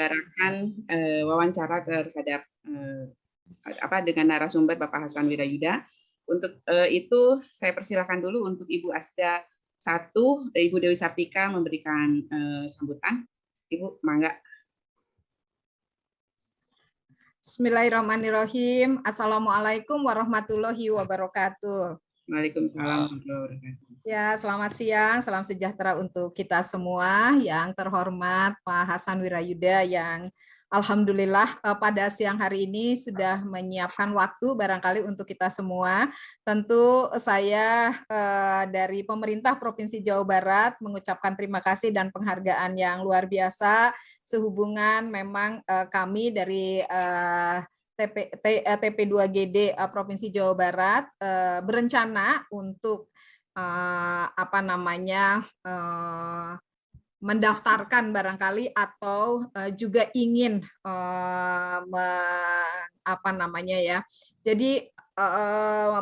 menyelenggarakan wawancara terhadap dengan narasumber Bapak Hasan Wirayuda. Untuk itu saya persilakan dulu untuk Ibu Asda 1, Ibu Dewi Sartika memberikan sambutan. Ibu, mangga. Bismillahirrahmanirrahim. Assalamualaikum warahmatullahi wabarakatuh. Waalaikumsalam warahmatullahi wabarakatuh. Ya, selamat siang, salam sejahtera untuk kita semua. Yang terhormat Pak Hasan Wirayuda yang alhamdulillah pada siang hari ini sudah menyiapkan waktu barangkali untuk kita semua. Tentu saya dari pemerintah Provinsi Jawa Barat mengucapkan terima kasih dan penghargaan yang luar biasa sehubungan memang kami dari TP2GD Provinsi Jawa Barat berencana untuk mendaftarkan barangkali atau juga ingin Jadi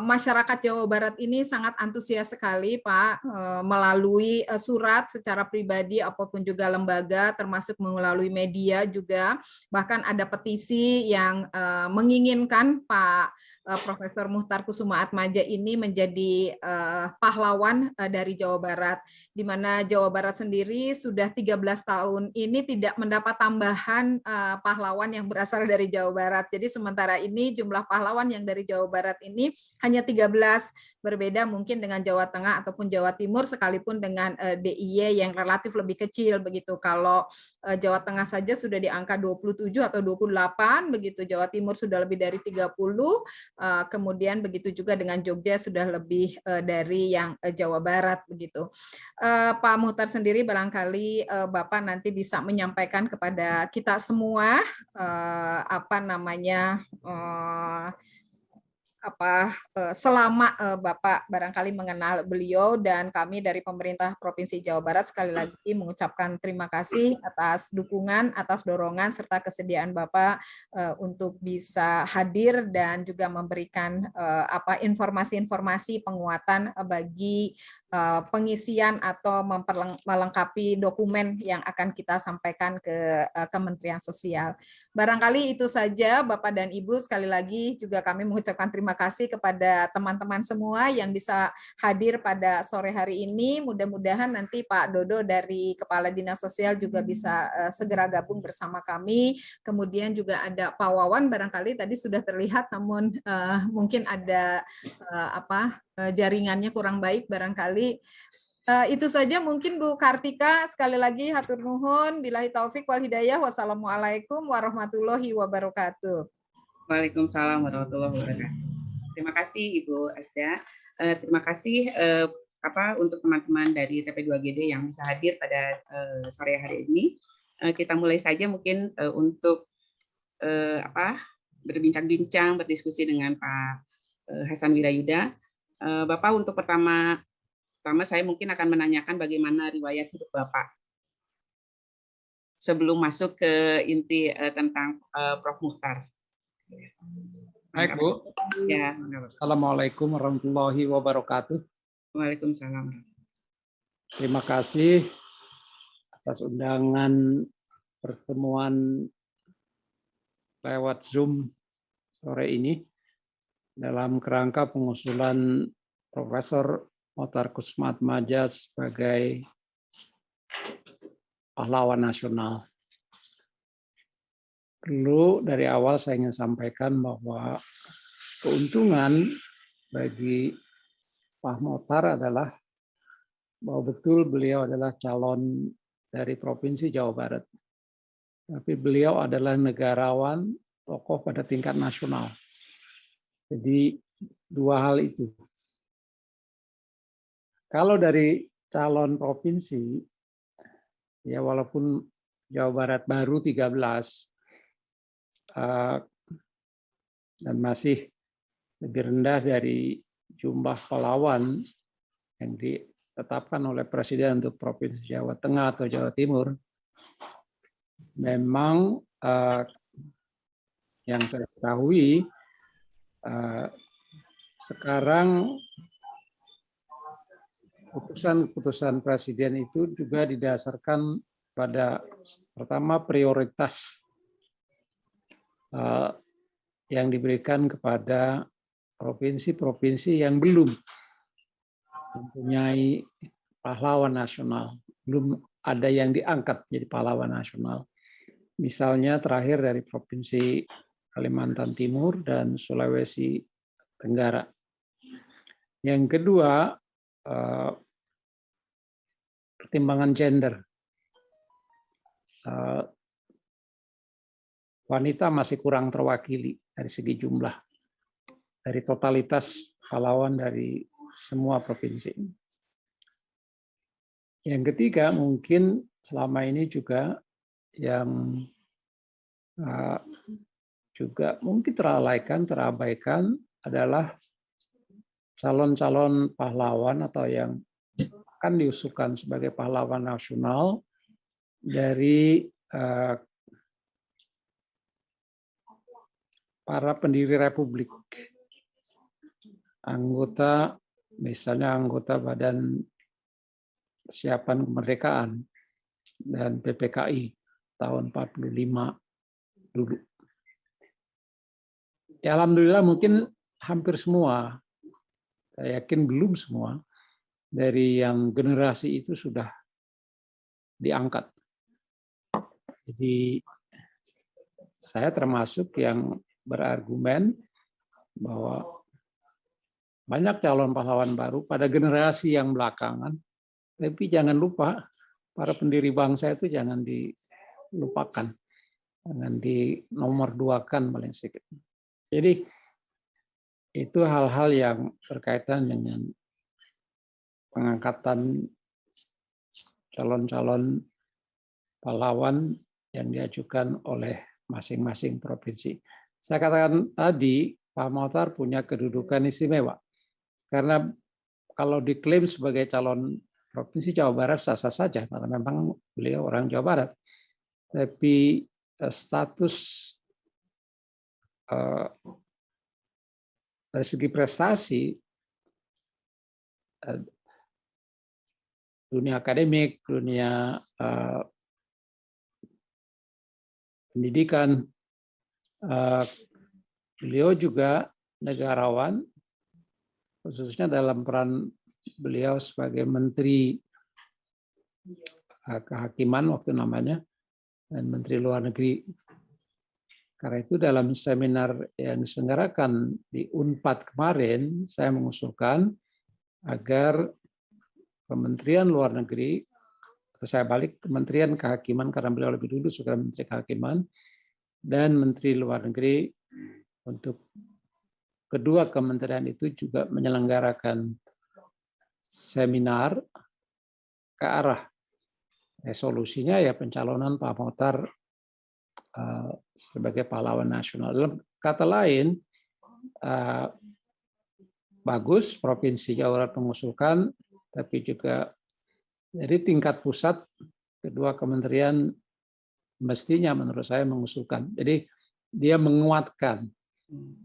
masyarakat Jawa Barat ini sangat antusias sekali, Pak, melalui surat secara pribadi apapun juga lembaga, termasuk melalui media juga. Bahkan ada petisi yang menginginkan Pak Profesor Muchtar Kusumaatmadja ini menjadi pahlawan dari Jawa Barat, di mana Jawa Barat sendiri sudah 13 tahun ini tidak mendapat tambahan pahlawan yang berasal dari Jawa Barat. Jadi sementara ini jumlah pahlawan yang dari Jawa Barat ini hanya 13, berbeda mungkin dengan Jawa Tengah ataupun Jawa Timur, sekalipun dengan DIY yang relatif lebih kecil begitu. Kalau Jawa Tengah saja sudah di angka 27 atau 28 begitu, Jawa Timur sudah lebih dari 30, kemudian begitu juga dengan Jogja sudah lebih dari yang Jawa Barat begitu. Pak Muchtar sendiri barangkali Bapak nanti bisa menyampaikan kepada kita semua selama Bapak barangkali mengenal beliau, dan kami dari pemerintah Provinsi Jawa Barat sekali lagi mengucapkan terima kasih atas dukungan, atas dorongan serta kesediaan Bapak untuk bisa hadir dan juga memberikan informasi-informasi penguatan bagi pengisian atau melengkapi dokumen yang akan kita sampaikan ke Kementerian Sosial. Barangkali itu saja Bapak dan Ibu, sekali lagi juga kami mengucapkan terima kasih kepada teman-teman semua yang bisa hadir pada sore hari ini. Mudah-mudahan nanti Pak Dodo dari Kepala Dinas Sosial juga bisa segera gabung bersama kami. Kemudian juga ada Pak Wawan, barangkali tadi sudah terlihat, namun mungkin ada jaringannya kurang baik barangkali. Itu saja mungkin Bu Kartika, sekali lagi hatur nuhun, billahi taufik wal hidayah, wassalamualaikum warahmatullahi wabarakatuh. Waalaikumsalam warahmatullahi wabarakatuh. Terima kasih Ibu Asda. Terima kasih untuk teman-teman dari TP2GD yang bisa hadir pada sore hari ini. Kita mulai saja mungkin untuk berbincang-bincang, berdiskusi dengan Pak Hasan Wirayuda. Bapak, untuk pertama saya mungkin akan menanyakan bagaimana riwayat hidup Bapak sebelum masuk ke inti tentang Prof. Muchtar. Baik, Bu. Ya. Assalamualaikum warahmatullahi wabarakatuh. Waalaikumsalam. Terima kasih atas undangan pertemuan lewat Zoom sore ini dalam kerangka pengusulan Profesor Muchtar Kusumaatmadja sebagai pahlawan nasional. Perlu dari awal saya ingin sampaikan bahwa keuntungan bagi Pak Muchtar adalah bahwa betul beliau adalah calon dari Provinsi Jawa Barat. Tapi beliau adalah negarawan, tokoh pada tingkat nasional. Jadi dua hal itu. Kalau dari calon provinsi, ya walaupun Jawa Barat baru 13, dan masih lebih rendah dari jumlah pahlawan yang ditetapkan oleh Presiden untuk Provinsi Jawa Tengah atau Jawa Timur, memang yang saya ketahui sekarang keputusan-keputusan Presiden itu juga didasarkan pada Pertama, prioritas yang diberikan kepada provinsi-provinsi yang belum mempunyai pahlawan nasional, belum ada yang diangkat jadi pahlawan nasional. Misalnya terakhir dari Provinsi Kalimantan Timur dan Sulawesi Tenggara. Yang kedua, pertimbangan gender. Wanita masih kurang terwakili dari segi jumlah, dari totalitas pahlawan dari semua provinsi. Yang ketiga, mungkin selama ini juga yang juga mungkin terabaikan adalah calon-calon pahlawan atau yang akan diusulkan sebagai pahlawan nasional dari para pendiri republik, anggota, misalnya anggota Badan Persiapan Kemerdekaan dan PPKI tahun 45 dulu. Ya, alhamdulillah mungkin hampir semua, saya yakin belum semua, dari yang generasi itu sudah diangkat. Jadi saya termasuk yang berargumen bahwa banyak calon pahlawan baru pada generasi yang belakangan, tapi jangan lupa para pendiri bangsa itu jangan dilupakan, jangan dinomorduakan paling sedikit. Jadi itu hal-hal yang berkaitan dengan pengangkatan calon-calon pahlawan yang diajukan oleh masing-masing provinsi. Saya katakan tadi, Pak Mokhtar punya kedudukan istimewa. Karena kalau diklaim sebagai calon provinsi Jawa Barat sah-sah saja, karena memang beliau orang Jawa Barat. Tapi status dari segi prestasi, dunia akademik, dunia pendidikan, beliau juga negarawan, khususnya dalam peran beliau sebagai Menteri Kehakiman waktu namanya, dan Menteri Luar Negeri. Karena itu dalam seminar yang diselenggarakan di UNPAD kemarin, saya mengusulkan agar Kementerian Luar Negeri, atau saya balik Kementerian Kehakiman karena beliau lebih dulu sebagai Menteri Kehakiman, dan Menteri Luar Negeri untuk kedua kementerian itu juga menyelenggarakan seminar ke arah resolusinya ya pencalonan Pak Mokhtar sebagai pahlawan nasional. Dalam kata lain, bagus Provinsi Jawa Barat mengusulkan, tapi juga dari tingkat pusat kedua kementerian mestinya menurut saya mengusulkan. Jadi dia menguatkan,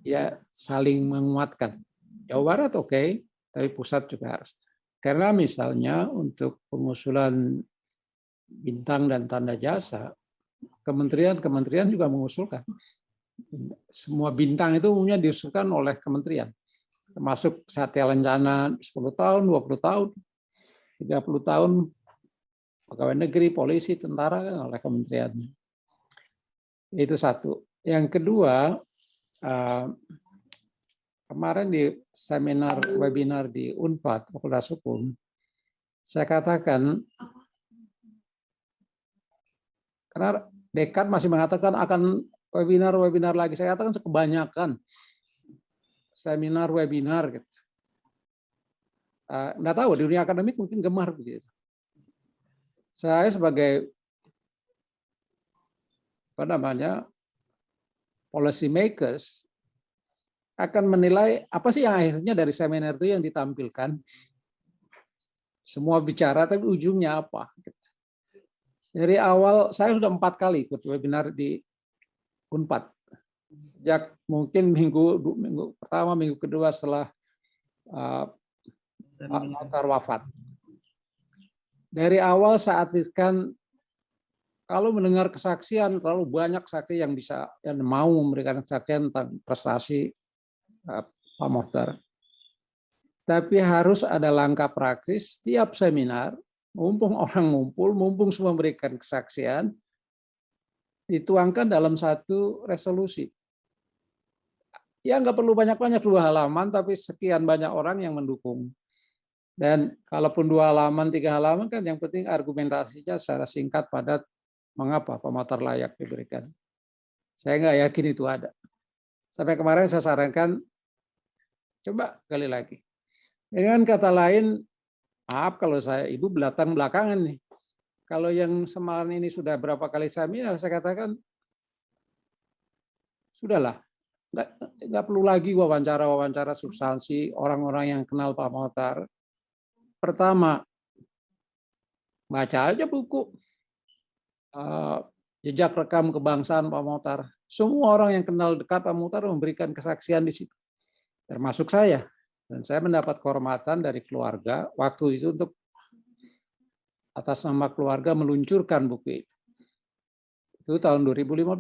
ya saling menguatkan. Jawa Barat oke, tapi pusat juga harus. Karena misalnya untuk pengusulan bintang dan tanda jasa, kementerian juga mengusulkan. Semua bintang itu umumnya diusulkan oleh kementerian. Termasuk Satya Lencana 10 tahun, 20 tahun, 30 tahun, pegawai negeri, polisi, tentara oleh kementeriannya. Itu satu. Yang kedua, kemarin di seminar webinar di UNPAD, Fakultas Hukum, saya katakan, karena dekan masih mengatakan akan webinar lagi, saya katakan kebanyakan seminar webinar gitu. Nggak tahu di dunia akademik mungkin gemar begitu. Saya sebagai policy makers akan menilai apa sih yang akhirnya dari seminar itu yang ditampilkan. Semua bicara tapi ujungnya apa. Dari awal saya sudah 4 kali ikut webinar di UNPAD. Sejak mungkin minggu pertama, minggu kedua setelah Pak Mokhtar wafat. Dari awal saya artikan kalau mendengar kesaksian, terlalu banyak saksi yang bisa yang mau memberikan kesaksian tentang prestasi Pak Mokhtar. Tapi harus ada langkah praktis setiap seminar, mumpung orang ngumpul, mumpung semua memberikan kesaksian, dituangkan dalam satu resolusi. Ya nggak perlu banyak-banyak 2 halaman, tapi sekian banyak orang yang mendukung. Dan kalaupun 2 halaman, 3 halaman kan yang penting argumentasinya secara singkat, padat, mengapa Pak Mokhtar layak diberikan. Saya nggak yakin itu ada. Sampai kemarin saya sarankan, coba kali lagi. Dengan kata lain, maaf kalau saya Ibu datang belakangan nih. Kalau yang semalam ini sudah berapa kali seminar, saya katakan, sudahlah. Nggak perlu lagi wawancara-wawancara substansi orang-orang yang kenal Pak Mokhtar. Pertama, baca aja buku jejak rekam kebangsaan Pak Mokhtar. Semua orang yang kenal dekat Pak Mokhtar memberikan kesaksian di situ, termasuk saya. Dan saya mendapat kehormatan dari keluarga waktu itu untuk atas nama keluarga meluncurkan buku itu. Itu tahun 2015.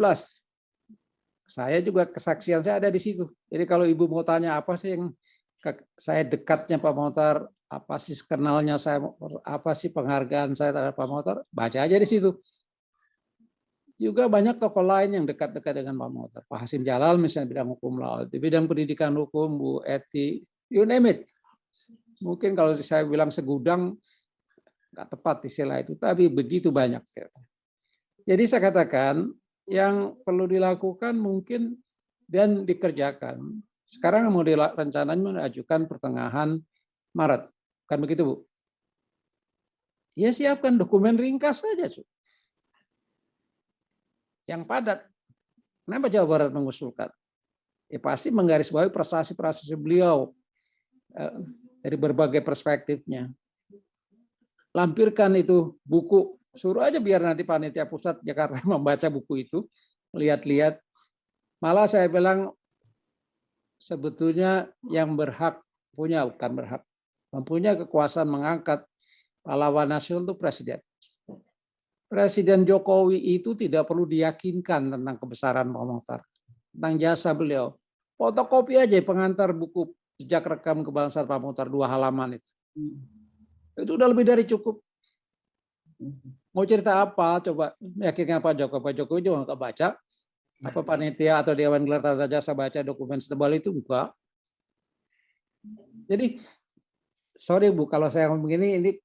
Saya juga kesaksian saya ada di situ. Jadi kalau Ibu mau tanya apa sih yang saya dekatnya Pak Mokhtar, apa sih kenalnya saya, apa sih penghargaan saya terhadap Pak Mokhtar, baca aja di situ. Juga banyak tokoh lain yang dekat-dekat dengan Pak Mokhtar. Pak Hasim Jalal misalnya bidang hukum laut, di bidang pendidikan hukum, Bu Eti, you name it. Mungkin kalau saya bilang segudang, nggak tepat istilah itu, tapi begitu banyak. Jadi saya katakan, yang perlu dilakukan mungkin dan dikerjakan. Sekarang mau rencananya mengajukan pertengahan Maret. Kan begitu, Bu? Ya siapkan dokumen ringkas saja, Cu. Yang padat. Kenapa Jawa Barat mengusulkan? Ya pasti menggarisbawahi prestasi-prestasi beliau dari berbagai perspektifnya. Lampirkan itu buku, suruh aja biar nanti panitia pusat Jakarta membaca buku itu, lihat-lihat. Malah saya bilang sebetulnya yang berhak bukan berhak, mempunyai kekuasaan mengangkat pahlawan nasional itu presiden. Presiden Jokowi itu tidak perlu diyakinkan tentang kebesaran Pak Mokhtar, tentang jasa beliau. Fotokopi aja pengantar buku jejak rekam kebangsaan Pak Mokhtar 2 halaman itu. Itu udah lebih dari cukup. Mau cerita apa? Coba meyakinkan Pak Jokowi. Pak Jokowi juga nggak baca. Apa panitia atau Dewan Gelar Tanda Jasa baca dokumen setebal itu? Enggak. Jadi, sorry Bu, kalau saya ngomong ini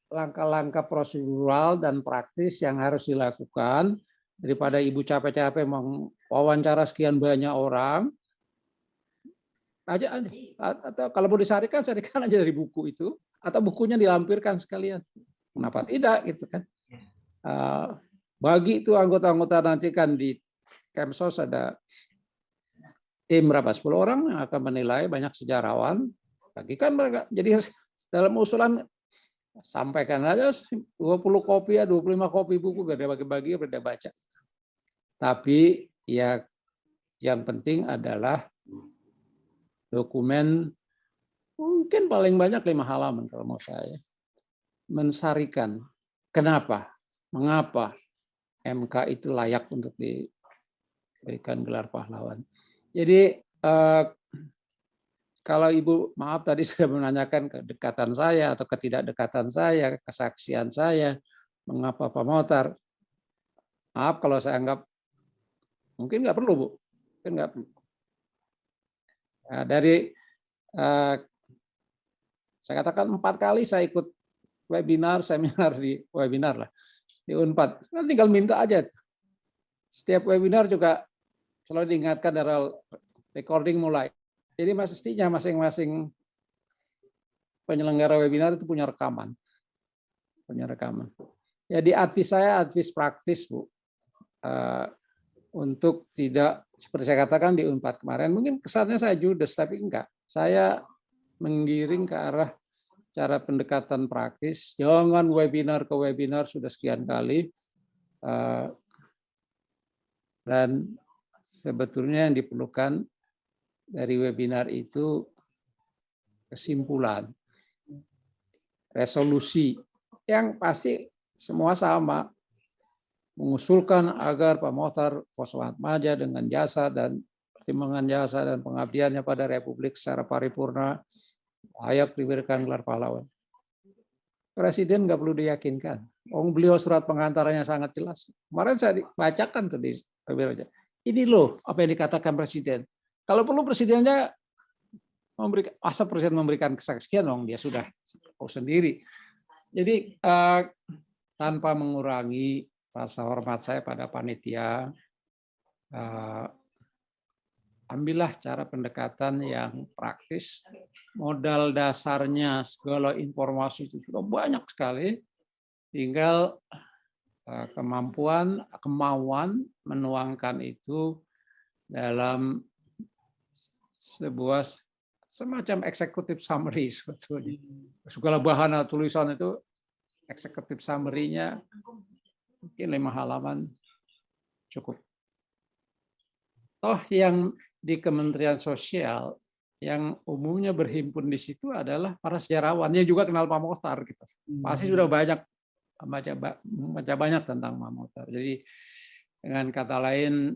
langkah-langkah prosedural dan praktis yang harus dilakukan daripada Ibu capek-capek wawancara sekian banyak orang. Aja. Atau kalau mau disarikan aja dari buku itu, atau bukunya dilampirkan sekalian. Kenapa tidak gitu kan? Bagi itu anggota-anggota nanti kan di Kemsos ada tim berapa 10 orang yang akan menilai, banyak sejarawan. Bagikan mereka. Jadi dalam usulan sampaikan aja 20 kopi ya 25 kopi buku beda bagi-bagi beda baca. Tapi ya yang penting adalah dokumen mungkin paling banyak 5 halaman kalau mau saya. Mensarikan kenapa, mengapa MK itu layak untuk diberikan gelar pahlawan. Jadi kalau Ibu maaf tadi sudah menanyakan kedekatan saya atau ketidakdekatan saya, kesaksian saya, mengapa Pak Mokhtar. Maaf kalau saya anggap mungkin nggak perlu, Bu. Mungkin nggak perlu. Nah, saya katakan 4 kali saya ikut seminar di webinar lah di Unpad. Nah, tinggal minta aja. Setiap webinar juga selalu diingatkan dari recording mulai. Jadi mestinya masing-masing penyelenggara webinar itu punya rekaman. Jadi advis saya advis praktis, Bu. Untuk tidak seperti saya katakan di Unpad kemarin, mungkin kesannya saya judes, tapi enggak. Saya menggiring ke arah cara pendekatan praktis. Jangan webinar ke webinar sudah sekian kali. Dan sebetulnya yang diperlukan dari webinar itu kesimpulan, resolusi yang pasti semua sama. mengusulkan agar Pak Mokhtar Koswatmaja dengan jasa dan pertimbangan jasa dan pengabdiannya pada Republik secara paripurna layak diberikan gelar pahlawan. Presiden nggak perlu diyakinkan. Beliau surat pengantarannya sangat jelas. Kemarin saya bacakan tuh di ini loh apa yang dikatakan Presiden. Kalau perlu Presidennya memberikan, masa Presiden memberikan kesaksian, dia sudah tahu sendiri. Jadi tanpa mengurangi rasa hormat saya pada panitia, ambillah cara pendekatan yang praktis. Modal dasarnya segala informasi itu sudah banyak sekali. Tinggal kemauan menuangkan itu dalam sebuah semacam executive summary sebetulnya. Segala bahan tulisan itu executive summary-nya mungkin 5 halaman cukup. Toh yang di Kementerian Sosial yang umumnya berhimpun di situ adalah para sejarawan yang juga kenal Pak Mokhtar gitu. Pasti sudah banyak baca banyak tentang Pak Mokhtar. Jadi dengan kata lain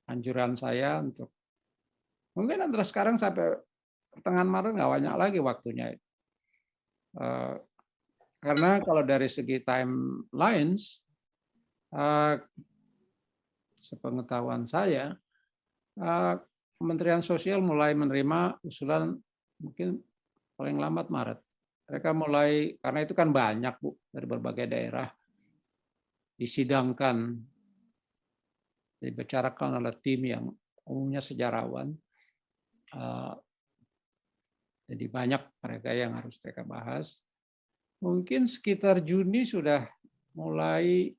anjuran saya untuk mungkin antara sekarang sampai pertengahan Maret nggak banyak lagi waktunya. Karena kalau dari segi timelines, sepengetahuan saya, Kementerian Sosial mulai menerima usulan mungkin paling lambat Maret. Mereka mulai, karena itu kan banyak Bu, dari berbagai daerah, disidangkan, dibicarakan oleh tim yang umumnya sejarawan. Jadi banyak mereka yang harus mereka bahas. Mungkin sekitar Juni sudah mulai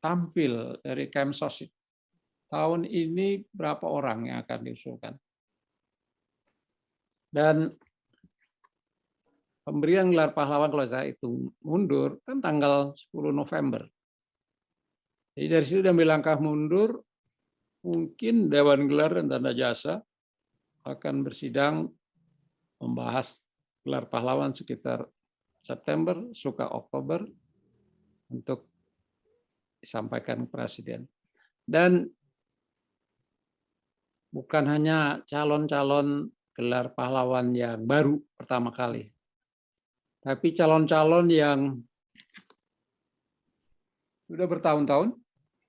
tampil dari Kemsos. Tahun ini berapa orang yang akan diusulkan. Dan pemberian gelar pahlawan kalau saya hitung mundur kan tanggal 10 November. Jadi dari situ sudah ambil langkah mundur, mungkin Dewan Gelar dan Tanda Jasa akan bersidang membahas gelar pahlawan sekitar September, suka Oktober untuk disampaikan ke Presiden. Dan bukan hanya calon-calon gelar pahlawan yang baru pertama kali, tapi calon-calon yang sudah bertahun-tahun,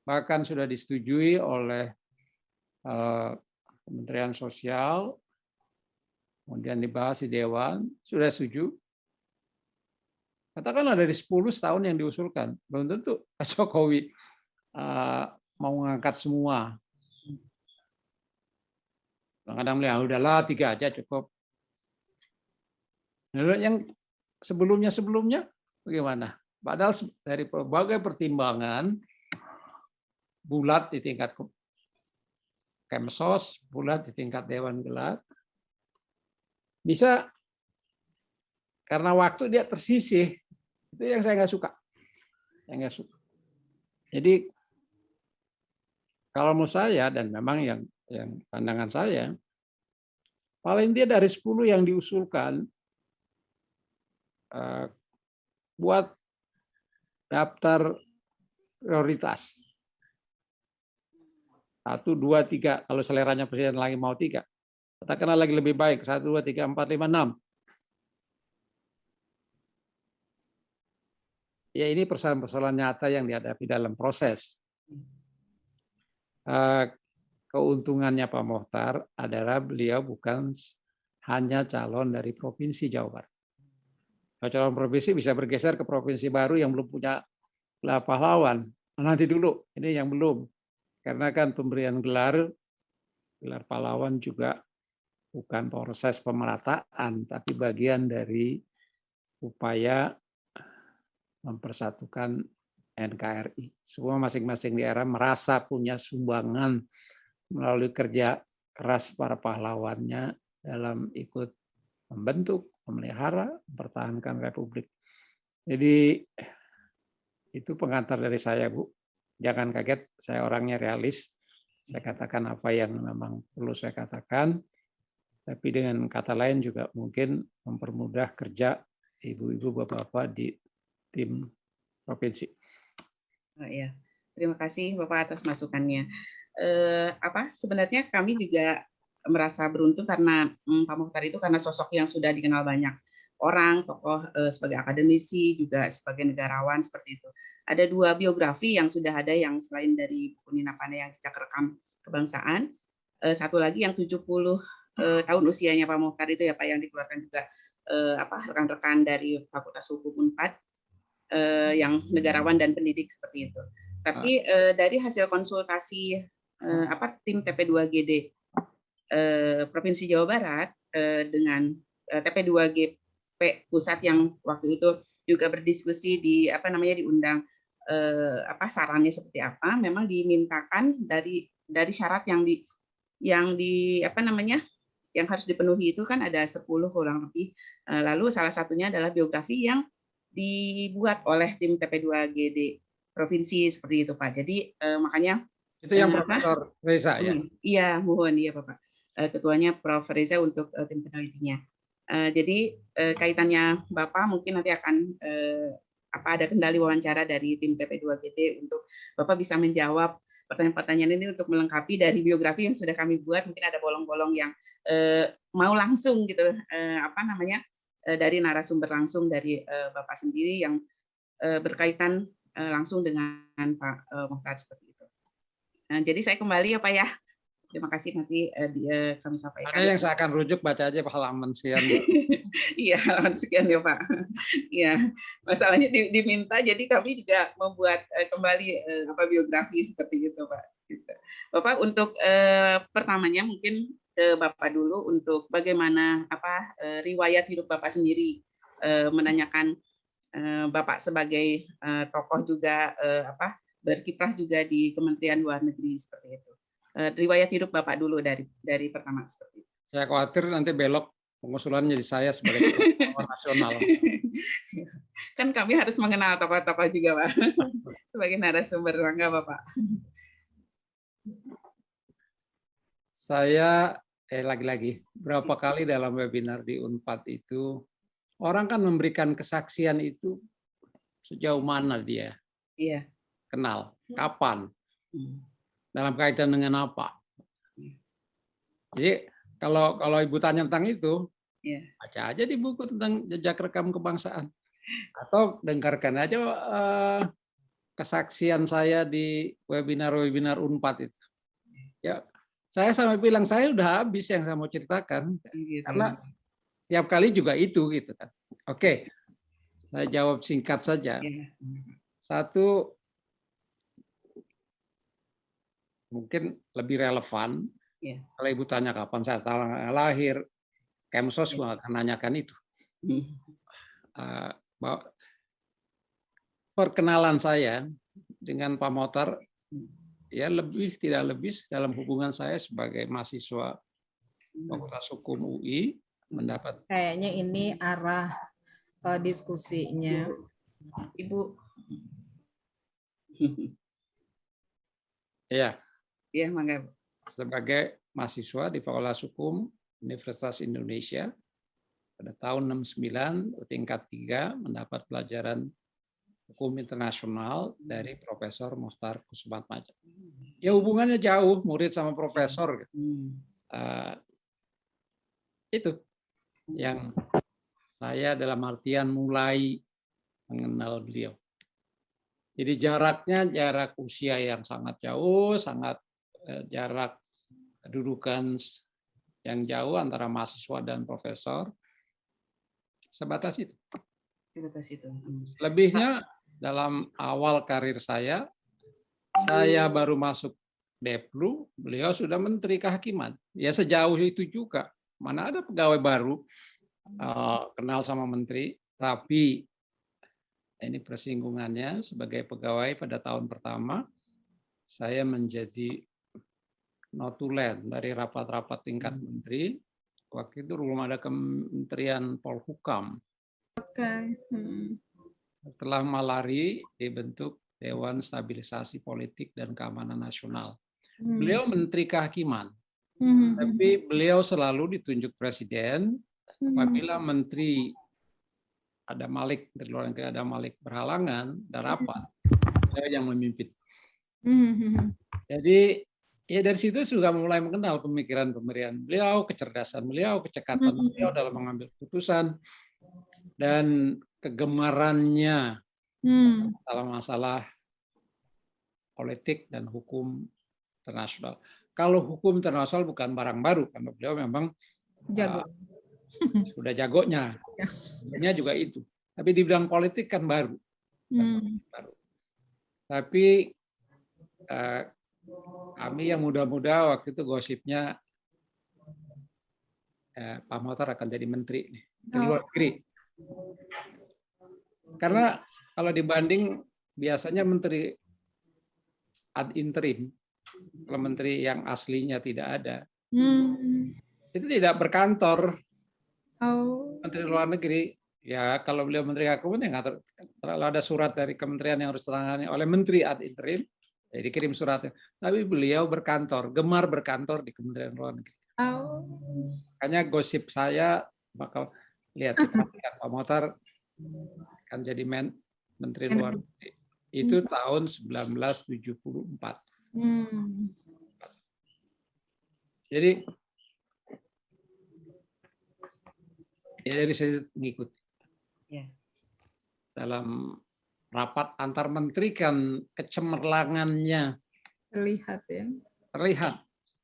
bahkan sudah disetujui oleh Kementerian Sosial, kemudian dibahas di Dewan, sudah setuju. Katakanlah dari 10 tahun yang diusulkan, belum tentu Pak Jokowi mau mengangkat semua. Kadang-kadang bilang, udahlah 3 aja cukup. Yang sebelumnya bagaimana? Padahal dari berbagai pertimbangan, bulat di tingkat Kemsos, bulat di tingkat Dewan Gelar, bisa karena waktu dia tersisih. Itu yang saya nggak suka. Jadi kalau menurut saya, dan memang yang pandangan saya, paling dia dari 10 yang diusulkan, buat daftar prioritas. 1, 2, 3, kalau seleranya Presiden lagi mau 3. Katakanlah lagi lebih baik, 1, 2, 3, 4, 5, 6. Ya ini persoalan-persoalan nyata yang dihadapi dalam proses. Keuntungannya Pak Mokhtar adalah beliau bukan hanya calon dari Provinsi Jawa Barat. Kalau calon provinsi bisa bergeser ke provinsi baru yang belum punya gelar pahlawan. Nanti dulu, ini yang belum. Karena kan pemberian gelar pahlawan juga bukan proses pemerataan, tapi bagian dari upaya mempersatukan NKRI. Semua masing-masing daerah merasa punya sumbangan melalui kerja keras para pahlawannya dalam ikut membentuk, memelihara, mempertahankan Republik. Jadi itu pengantar dari saya, Bu. Jangan kaget, saya orangnya realis. Saya katakan apa yang memang perlu saya katakan, tapi dengan kata lain juga mungkin mempermudah kerja ibu-ibu, bapak-bapak di tim provinsi. Oh, ya. Terima kasih Bapak atas masukannya. Sebenarnya kami juga merasa beruntung karena Pak Mokhtar itu karena sosok yang sudah dikenal banyak orang, tokoh sebagai akademisi, juga sebagai negarawan seperti itu. Ada 2 biografi yang sudah ada yang selain dari buku Nina Pane yang Jejak Rekam Kebangsaan, satu lagi yang 70 tahun usianya Pak Mokhtar itu ya Pak, yang dikeluarkan juga rekan-rekan dari Fakultas Hukum Unpad yang negarawan dan pendidik seperti itu. Tapi dari hasil konsultasi tim TP2GD Provinsi Jawa Barat dengan TP2GP pusat yang waktu itu juga berdiskusi diundang sarannya seperti apa, memang dimintakan dari syarat yang harus dipenuhi itu kan ada 10 kurang lebih. Lalu salah satunya adalah biografi yang dibuat oleh tim TP2GD provinsi seperti itu Pak. Jadi makanya itu yang Profesor Reza ya. Iya, mohon iya Bapak. Ketuanya Prof Reza untuk tim penelitinya. Jadi kaitannya Bapak mungkin nanti akan ada kendali wawancara dari tim TP2GD untuk Bapak bisa menjawab pertanyaan-pertanyaan ini untuk melengkapi dari biografi yang sudah kami buat. Mungkin ada bolong-bolong yang mau langsung gitu dari narasumber langsung dari Bapak sendiri yang berkaitan langsung dengan Pak Mokhtar seperti itu. Nah, jadi saya kembali ya Pak ya. Terima kasih nanti kami sampaikan. Ada yang saya akan rujuk, baca aja halaman sekian. Iya, halaman sekian ya Pak. Iya, masalahnya diminta, jadi kami juga membuat kembali biografi seperti itu Pak. Gitu. Bapak untuk pertamanya mungkin ke Bapak dulu untuk bagaimana riwayat hidup Bapak sendiri, menanyakan Bapak sebagai tokoh juga berkiprah juga di Kementerian Luar Negeri seperti itu. Riwayat hidup Bapak dulu dari pertama seperti itu. Saya khawatir nanti belok pengusulan jadi saya sebagai tokoh nasional. Kan kami harus mengenal tokoh-tokoh juga Pak. Sebagai narasumber, bangga Bapak. Saya lagi-lagi berapa kali dalam webinar di Unpad itu orang kan memberikan kesaksian itu sejauh mana dia kenal, kapan, dalam kaitan dengan apa. Jadi kalau Ibu tanya tentang itu, baca aja di buku tentang jejak rekam kebangsaan, atau dengarkan aja kesaksian saya di webinar Unpad itu. Ya, saya sampai bilang saya udah habis yang saya mau ceritakan, karena tiap kali juga itu gitu kan. Oke, saya jawab singkat saja. Satu, mungkin lebih relevan. Kalau Ibu tanya kapan saya lahir, Kemsos akan nanyakan itu. Perkenalan saya dengan Pak Mokhtar ya tidak lebih dalam hubungan saya sebagai mahasiswa Fakultas Hukum UI mendapat. Kayaknya ini arah diskusinya. Ibu. Ya. Iya, mangga. Sebagai mahasiswa di Fakultas Hukum Universitas Indonesia pada tahun 69 tingkat 3 mendapat pelajaran hukum internasional dari Profesor Mokhtar Kusumatmadja. Ya hubungannya jauh, murid sama profesor. Itu yang saya dalam artian mulai mengenal beliau. Jadi jarak usia yang sangat jauh, jarak kedudukan yang jauh antara mahasiswa dan profesor, sebatas itu. Lebihnya dalam awal karir saya baru masuk Deplu, beliau sudah Menteri Kehakiman. Ya sejauh itu juga. Mana ada pegawai baru kenal sama menteri, tapi ini persinggungannya sebagai pegawai pada tahun pertama, saya menjadi notulen dari rapat-rapat tingkat menteri. Waktu itu belum ada Kementerian Polhukam. Setelah Malari dibentuk Dewan Stabilisasi Politik dan Keamanan Nasional. Beliau Menteri Kehakiman, tapi beliau selalu ditunjuk presiden apabila menteri ada Malik dari luar negeri, ada Malik berhalangan, ada rapat, saya yang memimpin. Jadi ya dari situ juga mulai mengenal pemikiran beliau, kecerdasan beliau, kecekatan beliau dalam mengambil keputusan, dan kegemarannya dalam masalah politik dan hukum internasional. Kalau hukum internasional bukan barang baru, karena beliau memang Jago. sudah jagonya. Sebenarnya juga itu. Tapi di bidang politik kan baru. Baru. Tapi kami yang muda-muda waktu itu gosipnya Pak Motor akan jadi menteri di luar negeri. Karena kalau dibanding biasanya menteri ad interim, kalau menteri yang aslinya tidak ada, itu tidak berkantor. Menteri luar negeri, ya kalau beliau menteri kehakiman ya ngatur. Kalau ada surat dari kementerian yang harus ditangani oleh menteri ad interim, ya dikirim suratnya. Tapi beliau berkantor, gemar berkantor di Kementerian Luar Negeri. Makanya gosip saya bakal lihat Pak Motor akan jadi menteri luar negeri. Itu tahun 1974. Jadi ya dari saya mengikuti. Dalam rapat antar menteri kan kecemerlangannya Terlihat ya. terlihat,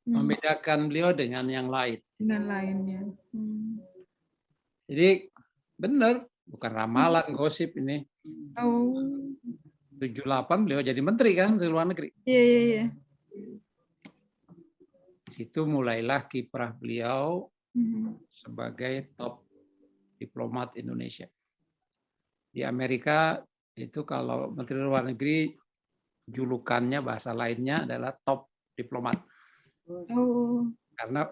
membedakan beliau dengan yang lain. Dengan lainnya. Jadi benar, bukan ramalan gosip ini. 78 beliau jadi menteri kan di luar negeri. Iya. Di situ mulailah kiprah beliau sebagai top diplomat Indonesia. Di Amerika itu kalau menteri luar negeri julukannya bahasa lainnya adalah top diplomat. Karena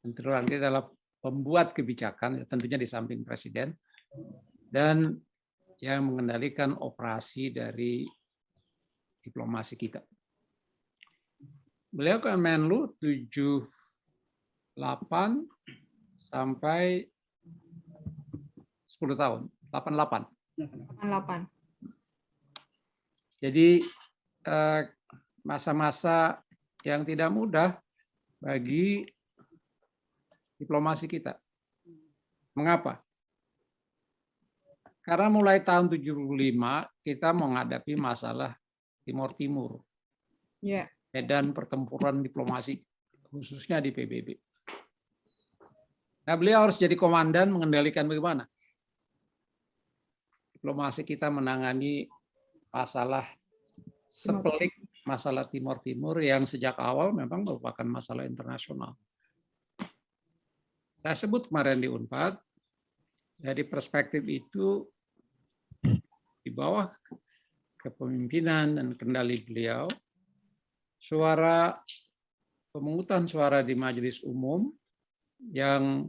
menteri luar negeri adalah pembuat kebijakan, tentunya di samping presiden, dan yang mengendalikan operasi dari diplomasi kita. Beliau kan Menlu 78 sampai 10 tahun, 88. Jadi masa-masa yang tidak mudah bagi diplomasi kita. Mengapa? Karena mulai tahun 75 kita menghadapi masalah Timur Timur. Medan pertempuran diplomasi, khususnya di PBB. Nah, beliau harus jadi komandan mengendalikan bagaimana diplomasi kita menangani masalah sepelik masalah Timur Timur yang sejak awal memang merupakan masalah internasional. Saya sebut kemarin di Unpad, dari perspektif itu di bawah kepemimpinan dan kendali beliau, suara pemungutan suara di Majelis Umum yang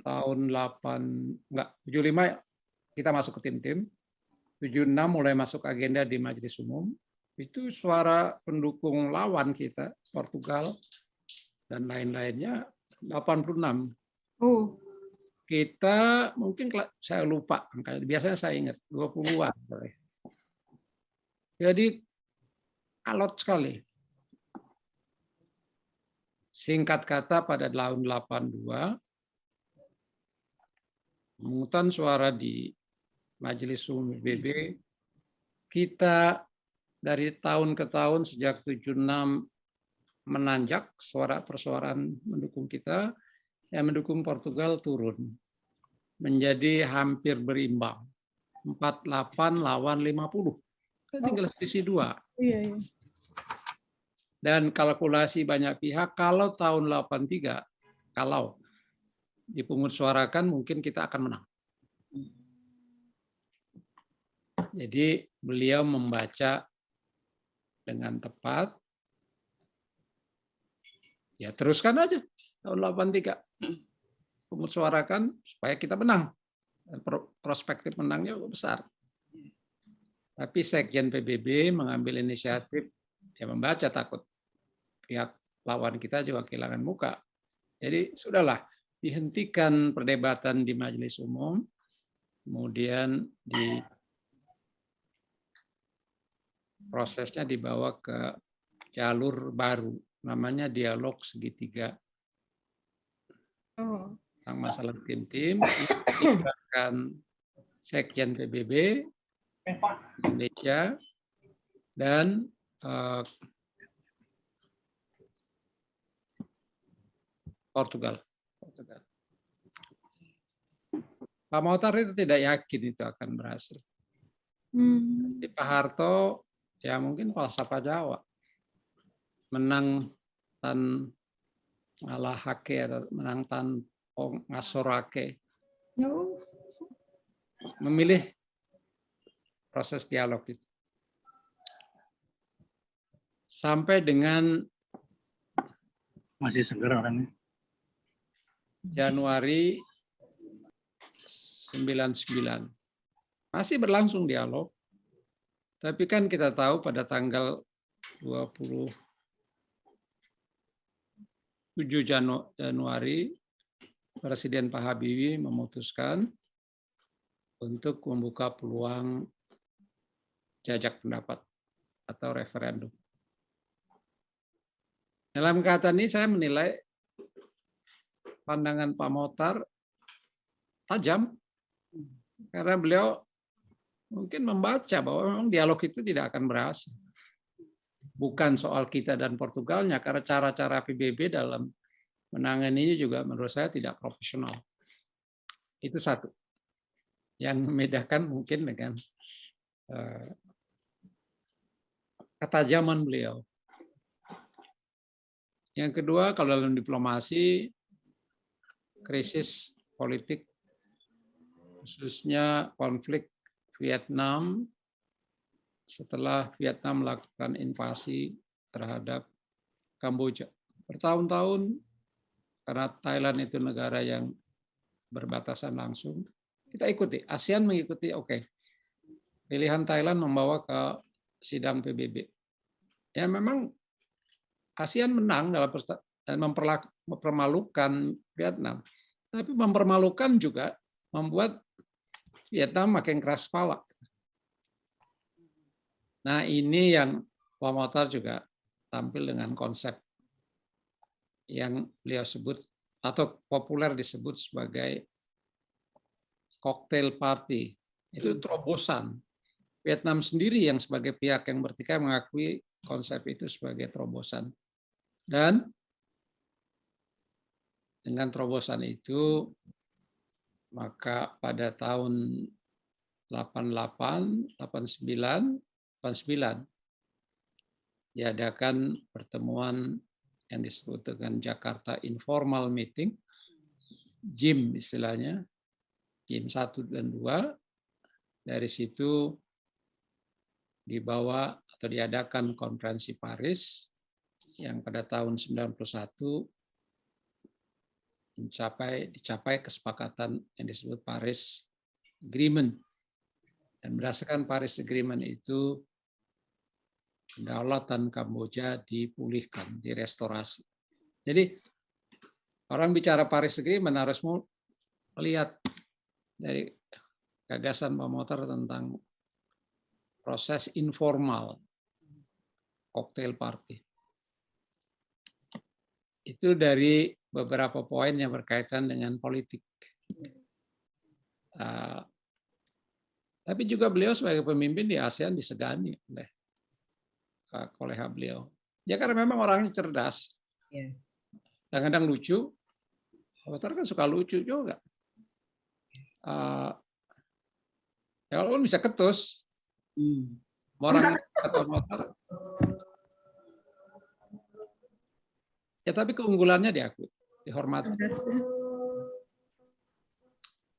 tahun 75 kita masuk ke tim-tim, 76 mulai masuk agenda di Majelis Umum, itu suara pendukung lawan kita, Portugal dan lain-lainnya 86. Kita mungkin saya lupa, biasanya saya ingat 20-an. Jadi alot sekali. Singkat kata pada tahun 82, pemungutan suara di Majelis Umum PBB, kita dari tahun ke tahun sejak 76 menanjak suara persuaraan mendukung kita, yang mendukung Portugal turun menjadi hampir berimbang, 48 lawan 50. Tinggal sisi 2. Dan kalkulasi banyak pihak, kalau tahun 83, kalau dipungut suarakan mungkin kita akan menang. Jadi beliau membaca dengan tepat. Ya teruskan aja tahun 83. Pungut suarakan supaya kita menang. Prospektif menangnya besar. Tapi Sekjen PBB mengambil inisiatif, dia membaca takut pihak lawan kita juga kehilangan muka. Jadi sudahlah, dihentikan perdebatan di majelis umum, kemudian prosesnya dibawa ke jalur baru, namanya dialog segitiga. Tentang masalah tim-tim, dilibatkan Sekjen PBB Indonesia dan Portugal. Pak Mokhtar itu tidak yakin itu akan berhasil. Pak Harto ya mungkin falsafah Jawa, menang tan ngalahake atau menang tan ngasorake, memilih proses dialog itu sampai dengan masih segar orangnya. Januari 99 masih berlangsung dialog, tapi kan kita tahu pada tanggal 27 Januari Presiden Pak Habibie memutuskan untuk membuka peluang jajak pendapat atau referendum. Dalam kaitan ini saya menilai pandangan Pak Mokhtar tajam karena beliau mungkin membaca bahwa memang dialog itu tidak akan berhasil. Bukan soal kita dan Portugalnya, karena cara-cara PBB dalam menangani ini juga menurut saya tidak profesional. Itu satu. Yang membedakan mungkin dengan ketajaman beliau. Yang kedua, kalau dalam diplomasi, krisis politik, khususnya konflik Vietnam, setelah Vietnam melakukan invasi terhadap Kamboja. Bertahun-tahun, karena Thailand itu negara yang berbatasan langsung, kita ikuti. ASEAN mengikuti, oke. Pilihan Thailand membawa ke sidang PBB. Ya memang ASEAN menang dalam dan mempermalukan Vietnam. Tapi mempermalukan juga membuat Vietnam makin keras kepala. Nah ini yang Pak Mokhtar juga tampil dengan konsep yang beliau sebut atau populer disebut sebagai cocktail party. Itu terobosan. Vietnam sendiri yang sebagai pihak yang bertikai mengakui konsep itu sebagai terobosan. Dan dengan terobosan itu, maka pada tahun 88, 89 diadakan pertemuan yang disebut dengan Jakarta Informal Meeting, JIM istilahnya, JIM 1 dan 2. Dari situ dibawa atau diadakan konferensi Paris yang pada tahun 91 dicapai kesepakatan yang disebut Paris Agreement. Dan berdasarkan Paris Agreement itu kedaulatan Kamboja dipulihkan, direstorasi. Jadi orang bicara Paris Agreement harus melihat dari gagasan Pak Mokhtar tentang proses informal cocktail party. Itu dari beberapa poin yang berkaitan dengan politik. Tapi juga beliau sebagai pemimpin di ASEAN disegani oleh beliau. Ya karena memang orangnya cerdas. Kadang-kadang lucu. Mokhtar kan suka lucu juga. Ya walaupun bisa ketus. Orang atau Mokhtar. Ya tapi keunggulannya diakui, dihormati.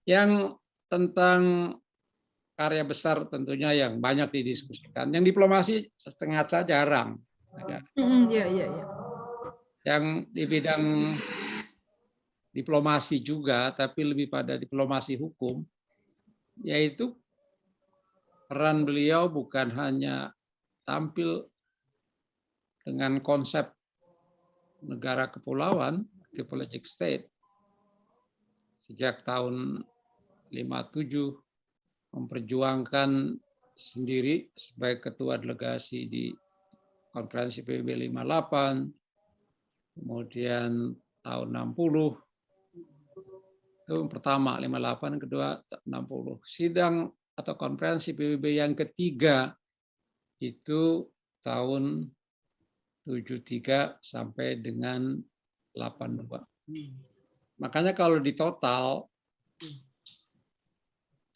Yang tentang karya besar tentunya yang banyak didiskusikan. Yang diplomasi setengah saja jarang. Yang di bidang diplomasi juga, tapi lebih pada diplomasi hukum, yaitu peran beliau bukan hanya tampil dengan konsep negara kepulauan, archipelagic state, sejak tahun 57 memperjuangkan sendiri sebagai ketua delegasi di konferensi PBB 58, kemudian tahun 60, itu pertama 58, kedua 60. Sidang atau konferensi PBB yang ketiga itu tahun 73 sampai dengan 82. Makanya kalau di total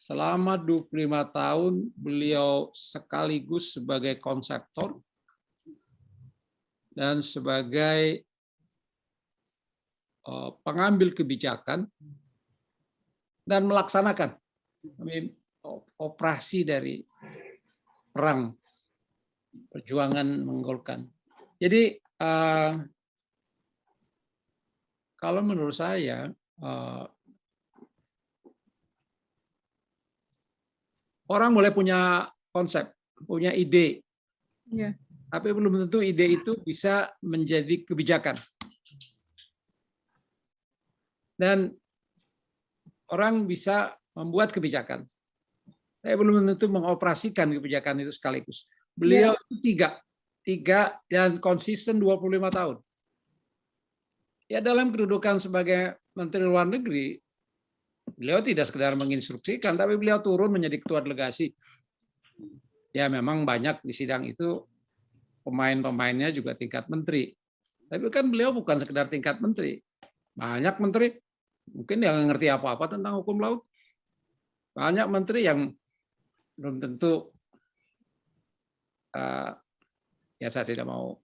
selama 25 tahun beliau sekaligus sebagai konseptor dan sebagai pengambil kebijakan dan melaksanakan operasi dari perang perjuangan menggolkan. Jadi kalau menurut saya orang boleh punya konsep, punya ide, tapi belum tentu ide itu bisa menjadi kebijakan. Dan orang bisa membuat kebijakan, tapi belum tentu mengoperasikan kebijakan itu sekaligus. Beliau itu tiga dan konsisten 25 tahun. Ya dalam kedudukan sebagai Menteri Luar Negeri, beliau tidak sekedar menginstruksikan, tapi beliau turun menjadi ketua delegasi. Ya memang banyak di sidang itu pemain-pemainnya juga tingkat menteri. Tapi kan beliau bukan sekedar tingkat menteri. Banyak menteri mungkin yang ngerti apa-apa tentang hukum laut. Banyak menteri yang belum tentu, ya saya tidak mau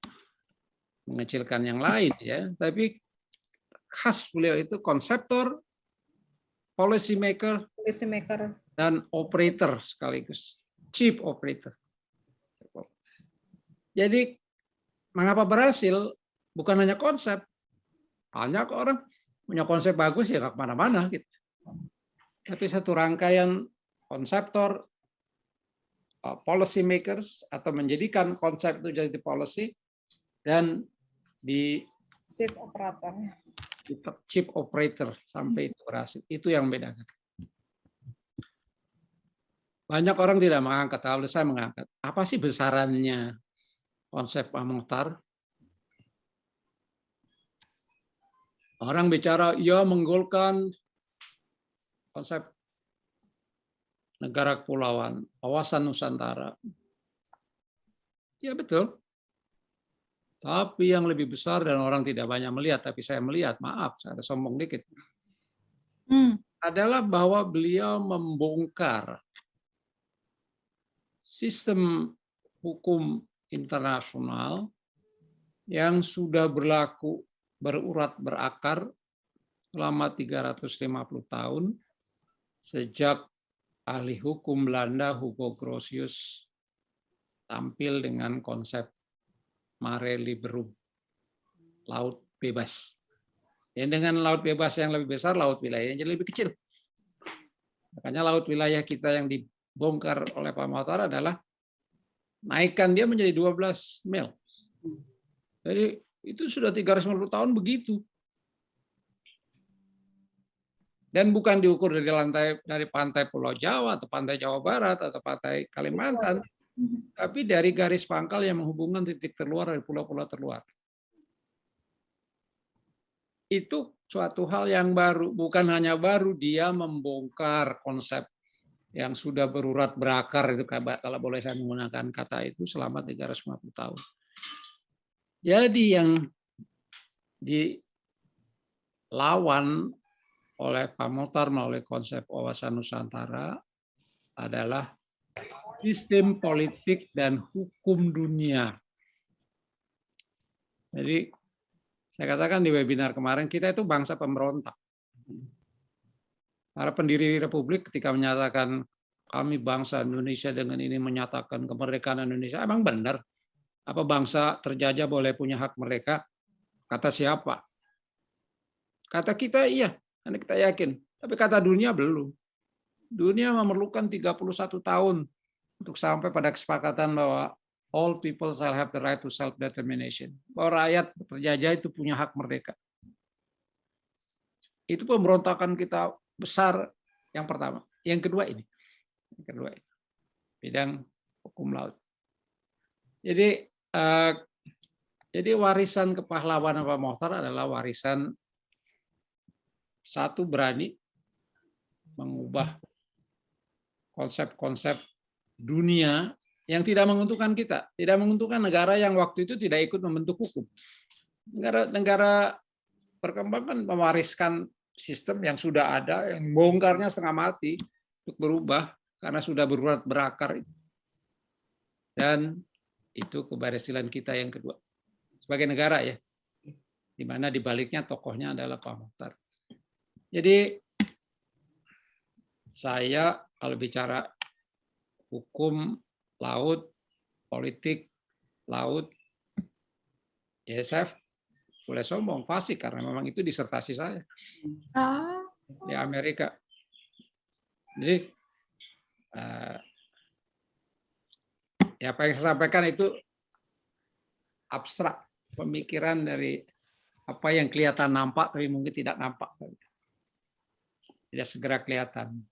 mengecilkan yang lain ya, tapi khas beliau itu konseptor, policy maker, dan operator sekaligus, chief operator. Jadi mengapa berhasil? Bukan hanya konsep, banyak orang punya konsep bagus ya nggak kemana-mana gitu. Tapi satu rangkaian konseptor, policy makers atau menjadikan konsep itu jadi policy dan di chief operator sampai itu berhasil. Itu yang membedakan. Banyak orang tidak mengangkat, kalau saya mengangkat. Apa sih besarannya konsep Pak Mokhtar? Orang bicara, ya menggolkan konsep negara kepulauan, kawasan Nusantara. Ya betul. Tapi yang lebih besar dan orang tidak banyak melihat, tapi saya melihat, maaf, saya ada sombong dikit. Adalah bahwa beliau membongkar sistem hukum internasional yang sudah berlaku berurat berakar selama 350 tahun sejak ahli hukum Belanda Hugo Grotius tampil dengan konsep mare liberum, laut bebas. Dan dengan laut bebas yang lebih besar, laut wilayahnya jadi lebih kecil. Makanya laut wilayah kita yang dibongkar oleh Pak Mokhtar adalah naikkan dia menjadi 12 mil. Jadi itu sudah 350 tahun begitu. Dan bukan diukur dari pantai Pulau Jawa atau pantai Jawa Barat atau pantai Kalimantan, tapi dari garis pangkal yang menghubungkan titik terluar dari pulau-pulau terluar. Itu suatu hal yang baru, bukan hanya baru, dia membongkar konsep yang sudah berurat berakar, itu kalau boleh saya menggunakan kata itu, selama 350 tahun. Jadi yang dilawan oleh Pak Mokhtar melalui konsep wawasan Nusantara adalah sistem politik dan hukum dunia. Jadi saya katakan di webinar kemarin, kita itu bangsa pemberontak. Para pendiri Republik ketika menyatakan kami bangsa Indonesia dengan ini menyatakan kemerdekaan Indonesia, emang benar? Apa bangsa terjajah boleh punya hak merdeka? Kata siapa? Kata kita iya, karena kita yakin. Tapi kata dunia belum. Dunia memerlukan 31 tahun untuk sampai pada kesepakatan bahwa all people shall have the right to self-determination. Bahwa rakyat terjajah itu punya hak merdeka. Itu pemberontakan kita besar yang pertama. Yang kedua ini. Yang kedua ini. Bidang hukum laut. Jadi warisan kepahlawanan Pak Mokhtar adalah warisan satu berani mengubah konsep-konsep dunia yang tidak menguntungkan kita, tidak menguntungkan negara yang waktu itu tidak ikut membentuk hukum. Negara perkembangan mewariskan sistem yang sudah ada, yang bongkarnya setengah mati untuk berubah karena sudah berakar. Dan itu keberhasilan kita yang kedua sebagai negara ya, di mana di baliknya tokohnya adalah Pak Mokhtar. Jadi saya kalau bicara hukum laut, politik laut, ya saya boleh sombong fasik karena memang itu disertasi saya di Amerika. Jadi ya apa yang saya sampaikan itu abstrak, pemikiran dari apa yang kelihatan nampak tapi mungkin tidak nampak, tidak segera kelihatan.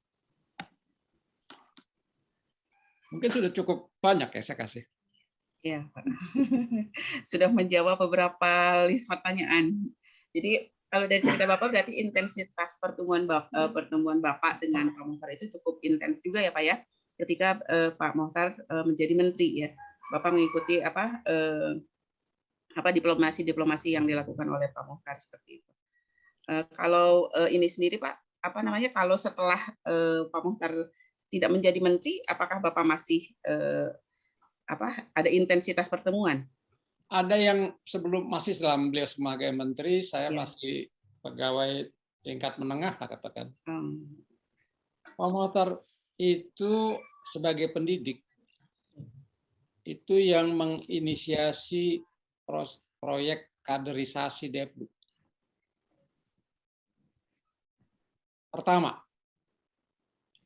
Mungkin sudah cukup banyak ya saya kasih. Ya, Pak. Sudah menjawab beberapa list pertanyaan. Jadi kalau dari cerita Bapak berarti intensitas pertemuan Bapak dengan Pak Mokhtar itu cukup intens juga ya Pak ya. Ketika Pak Mokhtar menjadi menteri ya, Bapak mengikuti diplomasi yang dilakukan oleh Pak Mokhtar seperti itu. Kalau ini sendiri Pak, kalau setelah Pak Mokhtar tidak menjadi menteri, apakah Bapak masih ada intensitas pertemuan? Ada yang sebelum masih dalam beliau sebagai menteri, saya Ya. masih pegawai tingkat menengah lah katakan. Pak Mokhtar itu sebagai pendidik itu yang menginisiasi proyek kaderisasi Deplu. Pertama,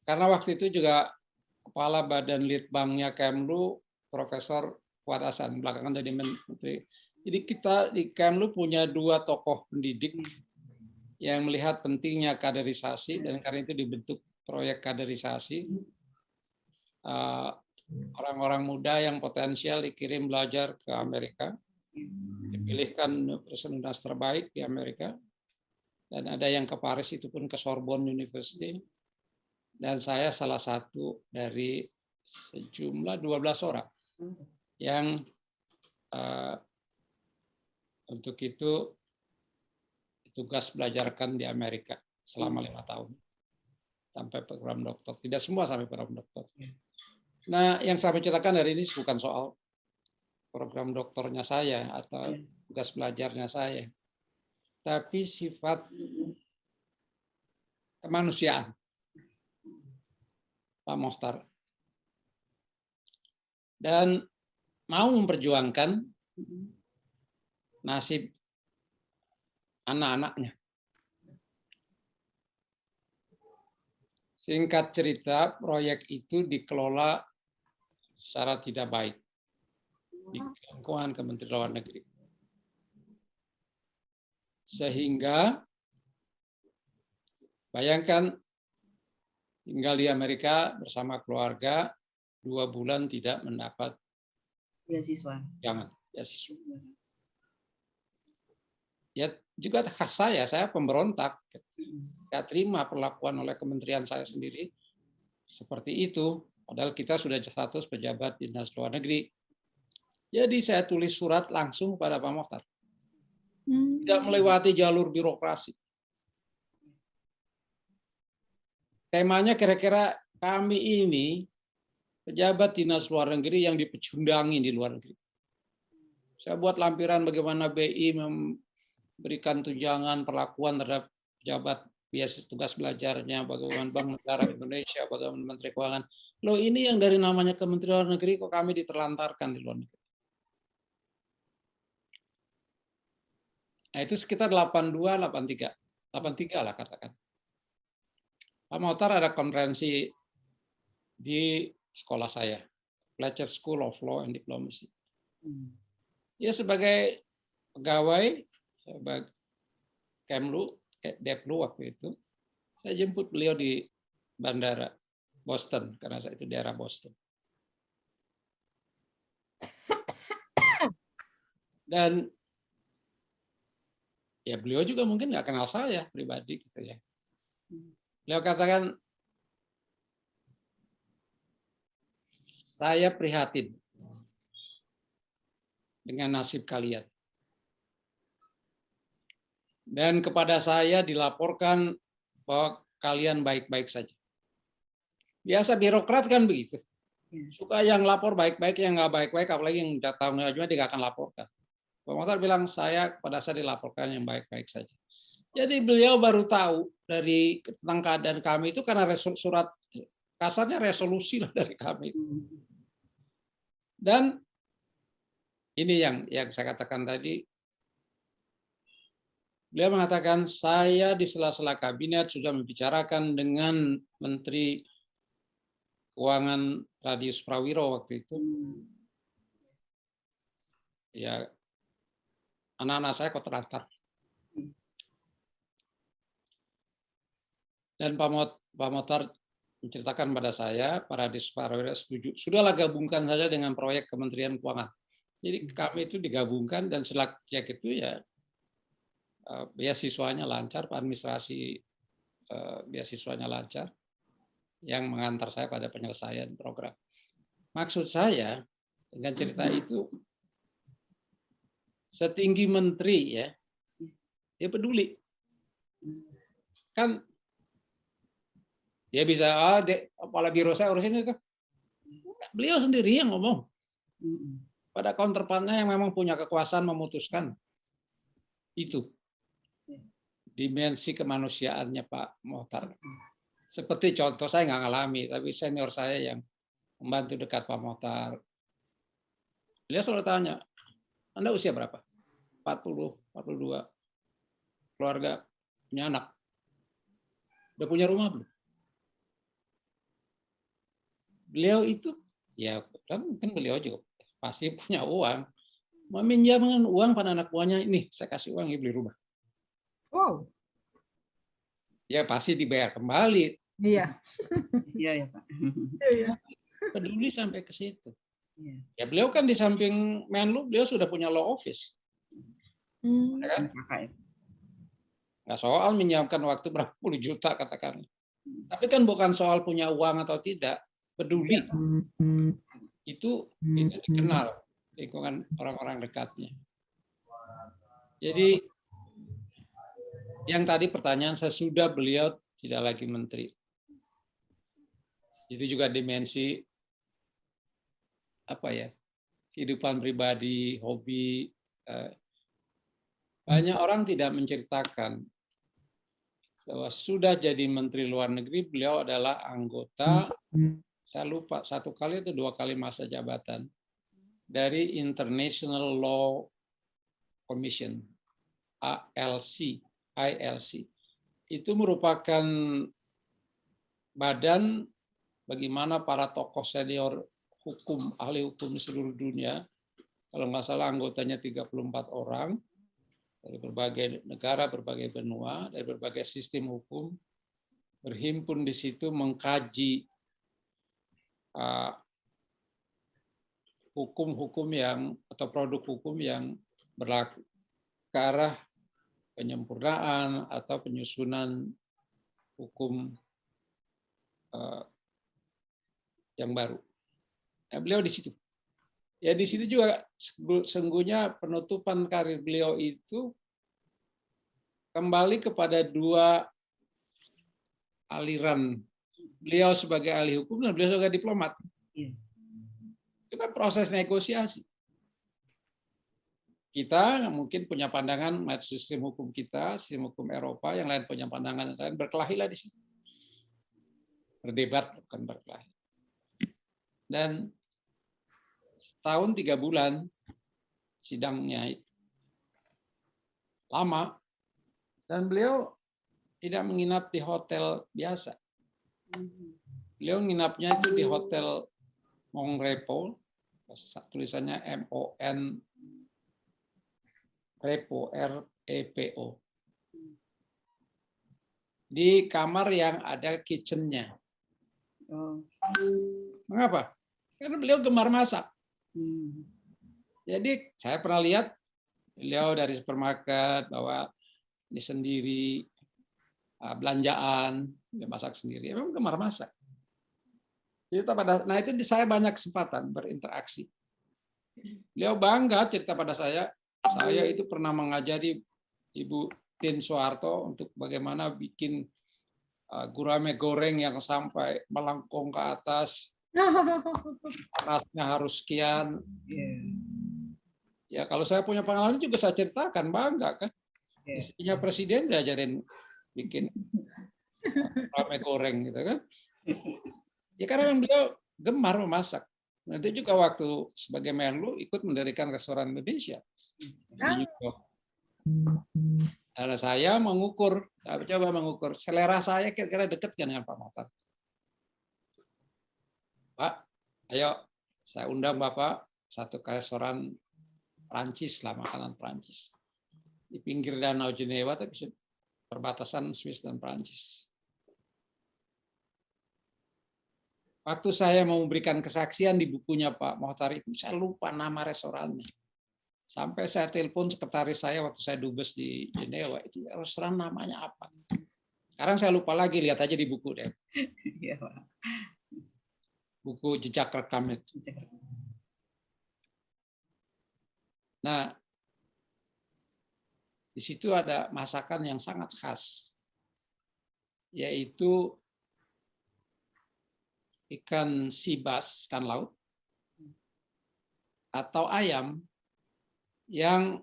karena waktu itu juga kepala badan litbangnya Kemlu Profesor Fuad Hasan, belakangan jadi menteri. Jadi kita di Kemlu punya dua tokoh pendidik yang melihat pentingnya kaderisasi, dan karena itu dibentuk proyek kaderisasi. Orang-orang muda yang potensial dikirim belajar ke Amerika, dipilihkan universitas terbaik di Amerika, dan ada yang ke Paris itu pun ke Sorbonne University, dan saya salah satu dari sejumlah 12 orang yang untuk itu tugas belajarkan di Amerika selama 5 tahun sampai program doktor. Tidak semua sampai program doktor. Nah, yang saya ceritakan hari ini bukan soal program doktornya saya atau tugas belajarnya saya, tapi sifat kemanusiaan Pak Mokhtar, dan mau memperjuangkan nasib anak-anaknya. Singkat cerita, proyek itu dikelola secara tidak baik di lingkungan Kementerian Luar Negeri. Sehingga bayangkan tinggal di Amerika bersama keluarga 2 bulan tidak mendapat beasiswa. Beasiswa. Ya juga khas saya pemberontak. Tidak terima perlakuan oleh kementerian saya sendiri seperti itu. Padahal kita sudah status pejabat dinas luar negeri. Jadi saya tulis surat langsung pada Pak Mokhtar. Tidak melewati jalur birokrasi. Temanya kira-kira kami ini pejabat dinas luar negeri yang dipecundangi di luar negeri. Saya buat lampiran bagaimana BI memberikan tunjangan perlakuan terhadap pejabat biasa tugas belajarnya, bagaimana Bank Negara Indonesia, bagaimana Menteri Keuangan. Loh, ini yang dari namanya Kementerian Luar Negeri kok kami diterlantarkan di luar negeri. Nah, itu sekitar 82, 83 lah katakan. Pak Mokhtar ada konferensi di sekolah saya, Fletcher School of Law and Diplomacy. Ya sebagai pegawai Kemlu Deplu waktu itu. Saya jemput beliau di bandara Boston, karena saya itu daerah Boston. Dan ya beliau juga mungkin nggak kenal saya pribadi gitu ya. Beliau katakan, saya prihatin dengan nasib kalian. Dan kepada saya dilaporkan bahwa kalian baik-baik saja. Biasa birokrat kan begitu. Suka yang lapor baik-baik, yang nggak baik-baik, apalagi yang datang aja dia nggak akan laporkan. Pak Mokhtar bilang, pada saya dilaporkan yang baik-baik saja. Jadi beliau baru tahu dari tentang keadaan kami itu karena surat, kasarnya resolusi lah dari kami. Dan ini yang saya katakan tadi, beliau mengatakan, saya di sela-sela kabinet sudah membicarakan dengan Menteri Keuangan Radius Prawiro waktu itu. Ya, anak-anak saya kok terdaftar. Dan Pak Mokhtar menceritakan pada saya, para Radius Prawiro setuju. Sudahlah gabungkan saja dengan proyek Kementerian Keuangan. Jadi kami itu digabungkan dan setelah itu ya beasiswanya lancar, administrasi beasiswanya lancar, yang mengantar saya pada penyelesaian program. Maksud saya dengan cerita itu, setinggi menteri ya, dia peduli. Kan dia bisa, kepala biro saya urusin itu. Beliau sendiri yang ngomong. Pada counterpartnya yang memang punya kekuasaan memutuskan. Itu dimensi kemanusiaannya Pak Mokhtar. Seperti contoh, saya nggak ngalami, tapi senior saya yang membantu dekat Pak Mokhtar. Beliau selalu tanya, Anda usia berapa? 40, 42. Keluarga, punya anak. Udah punya rumah belum? Beliau itu, ya kan beliau juga pasti punya uang. Meminjamkan uang pada anak buahnya, ini saya kasih uang ya beli rumah. Wow. Ya pasti dibayar kembali. Iya. Iya ya Pak. Peduli sampai ke situ. Ya beliau kan di samping Menlu, beliau sudah punya law office. Ya kan? Nggak soal minjamkan waktu berapa puluh juta katakan. Tapi kan bukan soal punya uang atau tidak, peduli. Itu dikenal lingkungan orang-orang dekatnya. Jadi yang tadi pertanyaan, sesudah beliau tidak lagi menteri. Itu juga dimensi apa ya, kehidupan pribadi, hobi. Banyak orang tidak menceritakan bahwa sudah jadi menteri luar negeri, beliau adalah anggota, saya lupa, 1 kali atau 2 kali masa jabatan dari International Law Commission, ILC. Itu merupakan badan bagaimana para tokoh senior hukum, ahli hukum di seluruh dunia, kalau nggak salah anggotanya 34 orang, dari berbagai negara, berbagai benua, dari berbagai sistem hukum, berhimpun di situ mengkaji hukum-hukum yang atau produk hukum yang berlaku ke arah penyempurnaan atau penyusunan hukum yang baru. Nah, beliau di situ. Ya di situ juga sesungguhnya penutupan karir beliau itu kembali kepada 2 aliran. Beliau sebagai ahli hukum dan beliau sebagai diplomat. Itu kan proses negosiasi. Kita mungkin punya pandangan sistem hukum kita, sistem hukum Eropa, yang lain punya pandangan yang lain, berkelahilah di situ. Berdebat, bukan berkelahi. Dan setahun 3 bulan sidangnya lama, dan beliau tidak menginap di hotel biasa. Beliau nginapnya itu di hotel Monrepo, tulisannya MON Repo, REPO. di kamar yang ada kitchen-nya. Oh. Mengapa? Karena beliau gemar masak. Hmm. Jadi saya pernah lihat beliau dari supermarket bawa ini sendiri, belanjaan, dia masak sendiri. Memang gemar masak. Nah itu saya banyak kesempatan berinteraksi. Beliau bangga cerita pada saya itu pernah mengajari Ibu Tin Soeharto untuk bagaimana bikin gurame goreng yang sampai melengkung ke atas, panasnya harus sekian. Ya kalau saya punya pengalaman juga saya ceritakan, bangga kan. Istrinya presiden diajarin bikin gurame goreng gitu kan. Ya karena memang beliau gemar memasak. Nanti juga waktu sebagai Menlu ikut mendirikan restoran Indonesia. Karena saya coba mengukur selera saya kira-kira dekat dengan Pak Mokhtar. Pak, ayo saya undang Bapak satu ke restoran Prancis lah, makanan Prancis. Di pinggir Danau Jenewa, tapi perbatasan Swiss dan Prancis. Waktu saya mau memberikan kesaksian di bukunya Pak Mokhtar itu, saya lupa nama restorannya. Sampai saya telepon sekretaris saya waktu saya dubes di Jenewa, itu restoran namanya apa. Sekarang saya lupa lagi, lihat aja di buku deh. Buku jejak rekam itu. Nah, di situ ada masakan yang sangat khas, yaitu ikan sibas, ikan laut, atau ayam yang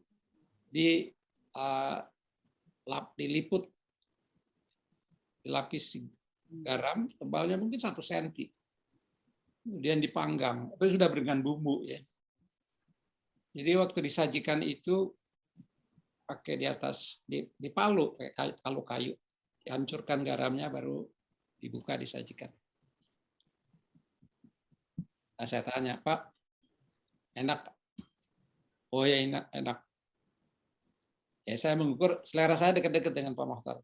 diliput, dilapis garam, tebalnya mungkin 1 senti. Kemudian dipanggang, itu sudah dengan bumbu ya. Jadi waktu disajikan itu pakai di atas dipalu pakai kayu, dihancurkan garamnya baru dibuka disajikan. Nah, saya tanya, Pak, enak? Oh ya enak. Ya saya mengukur selera saya dekat-dekat dengan Pak Mokhtar.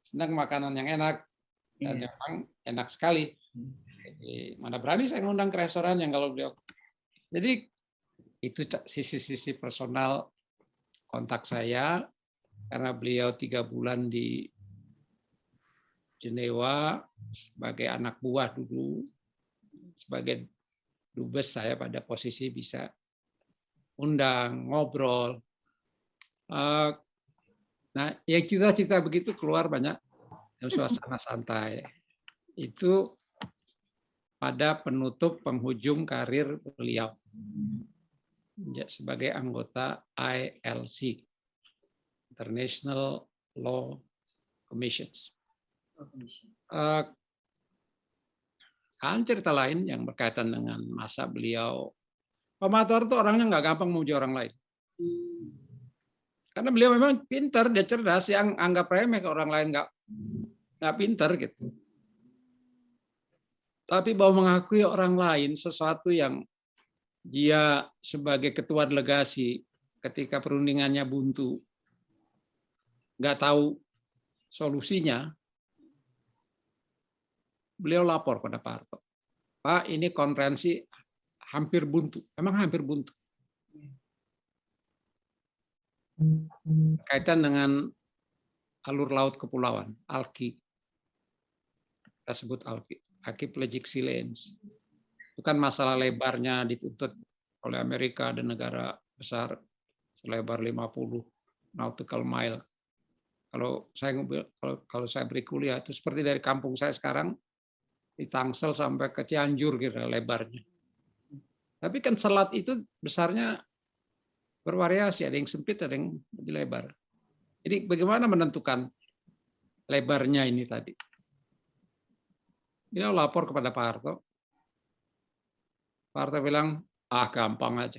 Senang makanan yang enak dan memang enak sekali. Jadi, mana berani saya ngundang ke restoran yang kalau beliau. Jadi itu sisi-sisi personal kontak saya karena beliau 3 bulan di Jenewa sebagai anak buah dulu, sebagai dubes saya pada posisi bisa undang, ngobrol. Nah, ya cita-cita begitu keluar banyak dalam suasana santai. Itu pada penutup penghujung karir beliau sebagai anggota ILC, International Law Commissions. Cerita lain yang berkaitan dengan masa beliau, Pak Mokhtar itu orangnya nggak gampang memuji orang lain. Karena beliau memang pintar, dia cerdas, yang anggap remeh ke orang lain nggak pintar gitu. Tapi bahwa mengakui orang lain sesuatu yang dia sebagai ketua delegasi ketika perundingannya buntu, nggak tahu solusinya, beliau lapor pada Pak Harto. Pak, ini konferensi hampir buntu, memang hampir buntu. Kaitan dengan alur laut kepulauan, ALKI. Kita sebut ALKI. Archipelagic Sea Lanes. Itu kan masalah lebarnya dituntut oleh Amerika dan negara besar selebar 50 nautical mile. Kalau saya beri kuliah itu seperti dari kampung saya sekarang di Tangsel sampai ke Cianjur gitu lebarnya. Tapi kan selat itu besarnya bervariasi, ada yang sempit, ada yang lebih lebar. Jadi bagaimana menentukan lebarnya ini tadi? Dia lapor kepada Pak Harto. Pak Harto bilang, gampang aja.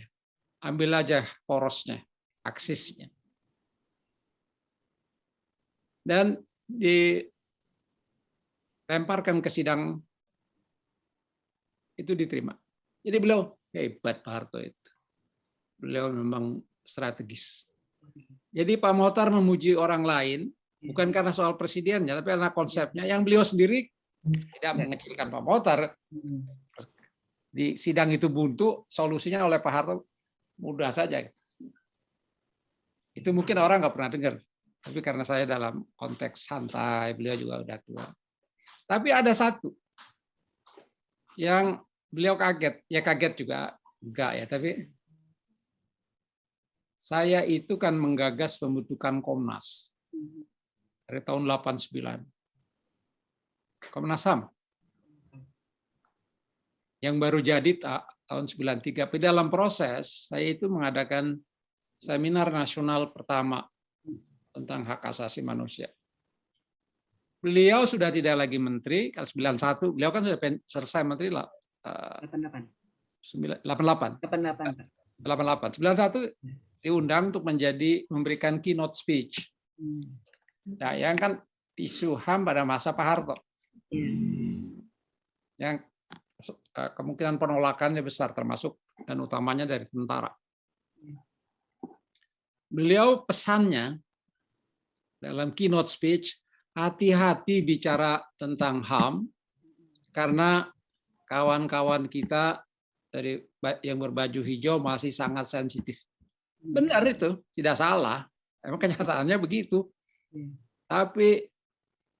Ambil aja porosnya, aksisnya. Dan dilemparkan ke sidang, itu diterima. Jadi beliau, hebat Pak Harto itu. Beliau memang strategis. Jadi Pak Mokhtar memuji orang lain, Bukan karena soal presidennya, tapi karena konsepnya yang beliau sendiri tidak mengecilkan Pak Mokhtar. Di sidang itu buntu, solusinya oleh Pak Harto mudah saja. Itu mungkin orang nggak pernah dengar. Tapi karena saya dalam konteks santai, beliau juga udah tua. Tapi ada satu yang beliau kaget. Ya kaget juga enggak ya, tapi saya itu kan menggagas pembentukan Komnas dari tahun 89. Komnas HAM yang baru jadi tahun 93. Tapi dalam proses saya itu mengadakan seminar nasional pertama tentang hak asasi manusia. Beliau sudah tidak lagi menteri, kalau 91, beliau kan sudah selesai menteri 88. 91 diundang untuk memberikan keynote speech. Nah, yang kan isu HAM pada masa Pak Harto. Yang kemungkinan penolakannya besar, termasuk dan utamanya dari tentara. Beliau pesannya dalam keynote speech, hati-hati bicara tentang HAM, karena kawan-kawan kita dari yang berbaju hijau masih sangat sensitif. Benar itu, tidak salah. Emang kenyataannya begitu. Tapi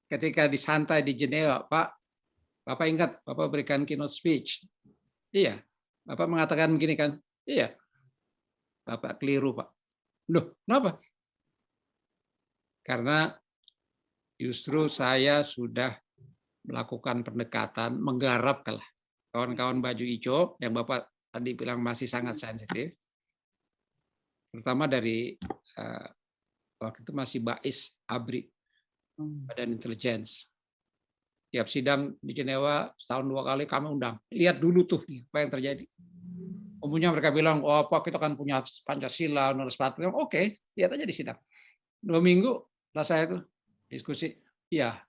ketika disantai di Jenewa, Bapak ingat, Bapak berikan keynote speech. Iya, Bapak mengatakan begini kan? Iya. Bapak keliru, Pak. Loh, kenapa? Karena justru saya sudah melakukan pendekatan, menggarap kawan-kawan baju hijau yang Bapak tadi bilang masih sangat sensitif, terutama dari waktu itu masih Bais Abri, Badan Intelligence. Tiap sidang di Jenewa setahun 2 kali kami undang. Lihat dulu tuh apa yang terjadi. Umumnya mereka bilang, oh apa kita kan punya Pancasila, nulis patriot. Oke, lihat aja di sidang. 2 minggu setelah saya itu diskusi, ya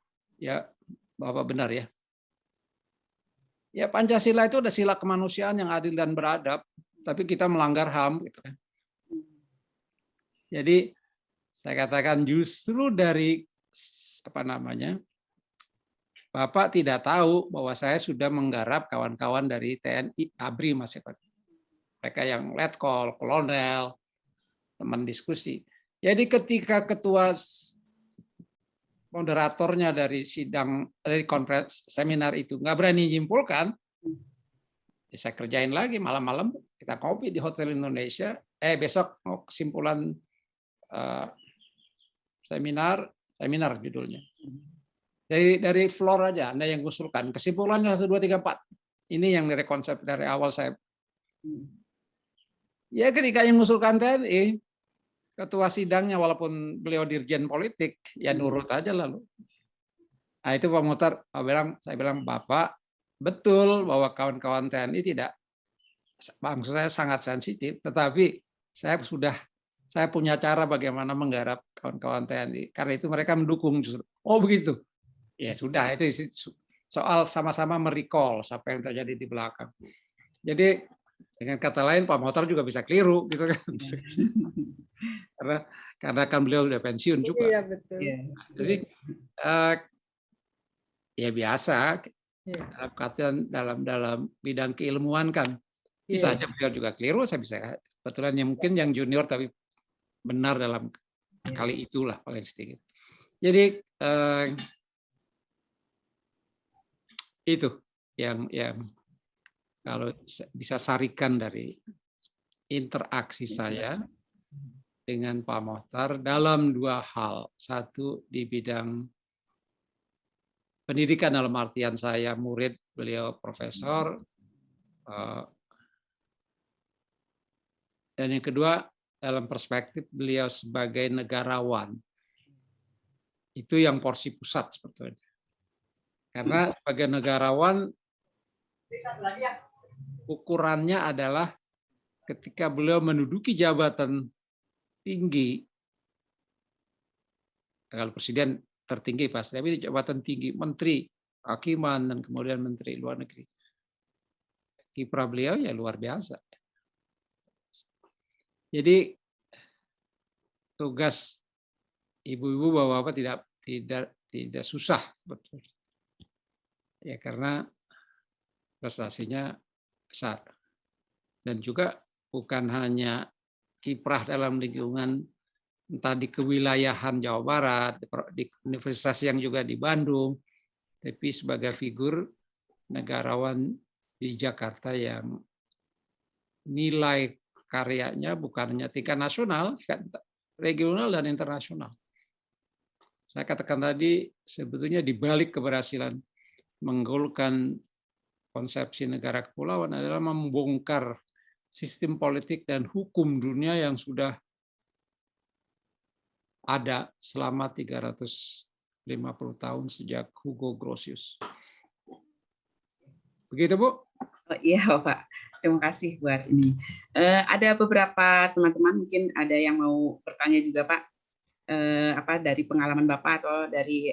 Bapak benar ya. Ya Pancasila itu ada sila kemanusiaan yang adil dan beradab, tapi kita melanggar HAM gitu kan. Jadi saya katakan justru dari Bapak tidak tahu bahwa saya sudah menggarap kawan-kawan dari TNI ABRI masih mereka yang letkol, kolonel, teman diskusi. Jadi ketika ketua moderatornya dari konferensi seminar itu nggak berani nyimpulkan, ya saya kerjain lagi malam-malam, kita kopi di Hotel Indonesia. Besok mau kesimpulan seminar judulnya. Dari floor aja Anda yang usulkan. Kesimpulannya 1, 2, 3, 4. Ini yang dari konsep dari awal saya. Ya ketika yang mengusulkan TNI, ketua sidangnya walaupun beliau dirjen politik, ya nurut aja lalu. Nah itu Pak Mokhtar, saya bilang Bapak betul bahwa kawan-kawan TNI tidak, bangsa saya sangat sensitif, tetapi saya punya cara bagaimana menggarap kawan-kawan TNI. Karena itu mereka mendukung justru. Oh begitu. Ya sudah, itu soal sama-sama merecall apa yang terjadi di belakang. Jadi dengan kata lain Pak Mokhtar juga bisa keliru gitu kan. karena kan beliau udah pensiun juga. Iya betul. Jadi ya biasa dalam bidang keilmuan kan bisa aja beliau juga keliru, saya bisa kebetulan yang mungkin yang junior tapi benar dalam kali itulah paling sedikit. Jadi itu yang kalau bisa sarikan dari interaksi saya dengan Pak Mokhtar dalam 2 hal. Satu di bidang pendidikan dalam artian saya murid, beliau profesor. Dan yang kedua dalam perspektif beliau sebagai negarawan. Itu yang porsi pusat sebetulnya. Karena sebagai negarawan ukurannya adalah ketika beliau menduduki jabatan tinggi, kalau presiden tertinggi pasti, tapi jabatan tinggi, menteri, kehakiman, dan kemudian menteri luar negeri. Kiprah beliau ya luar biasa. Jadi tugas ibu-ibu, bapak-bapak tidak susah betul. Ya karena prestasinya besar. Dan juga bukan hanya kiprah dalam lingkungan entah di kewilayahan Jawa Barat, di universitas yang juga di Bandung, tapi sebagai figur negarawan di Jakarta yang nilai karyanya bukan hanya tingkat nasional, regional dan internasional. Saya katakan tadi, sebetulnya di balik keberhasilan menggolkan konsepsi negara kepulauan adalah membongkar sistem politik dan hukum dunia yang sudah ada selama 350 tahun sejak Hugo Grotius. Begitu, Bu? Oh, iya, Pak. Terima kasih buat ini. Ada beberapa teman-teman mungkin ada yang mau bertanya juga, Pak. Dari pengalaman Bapak atau dari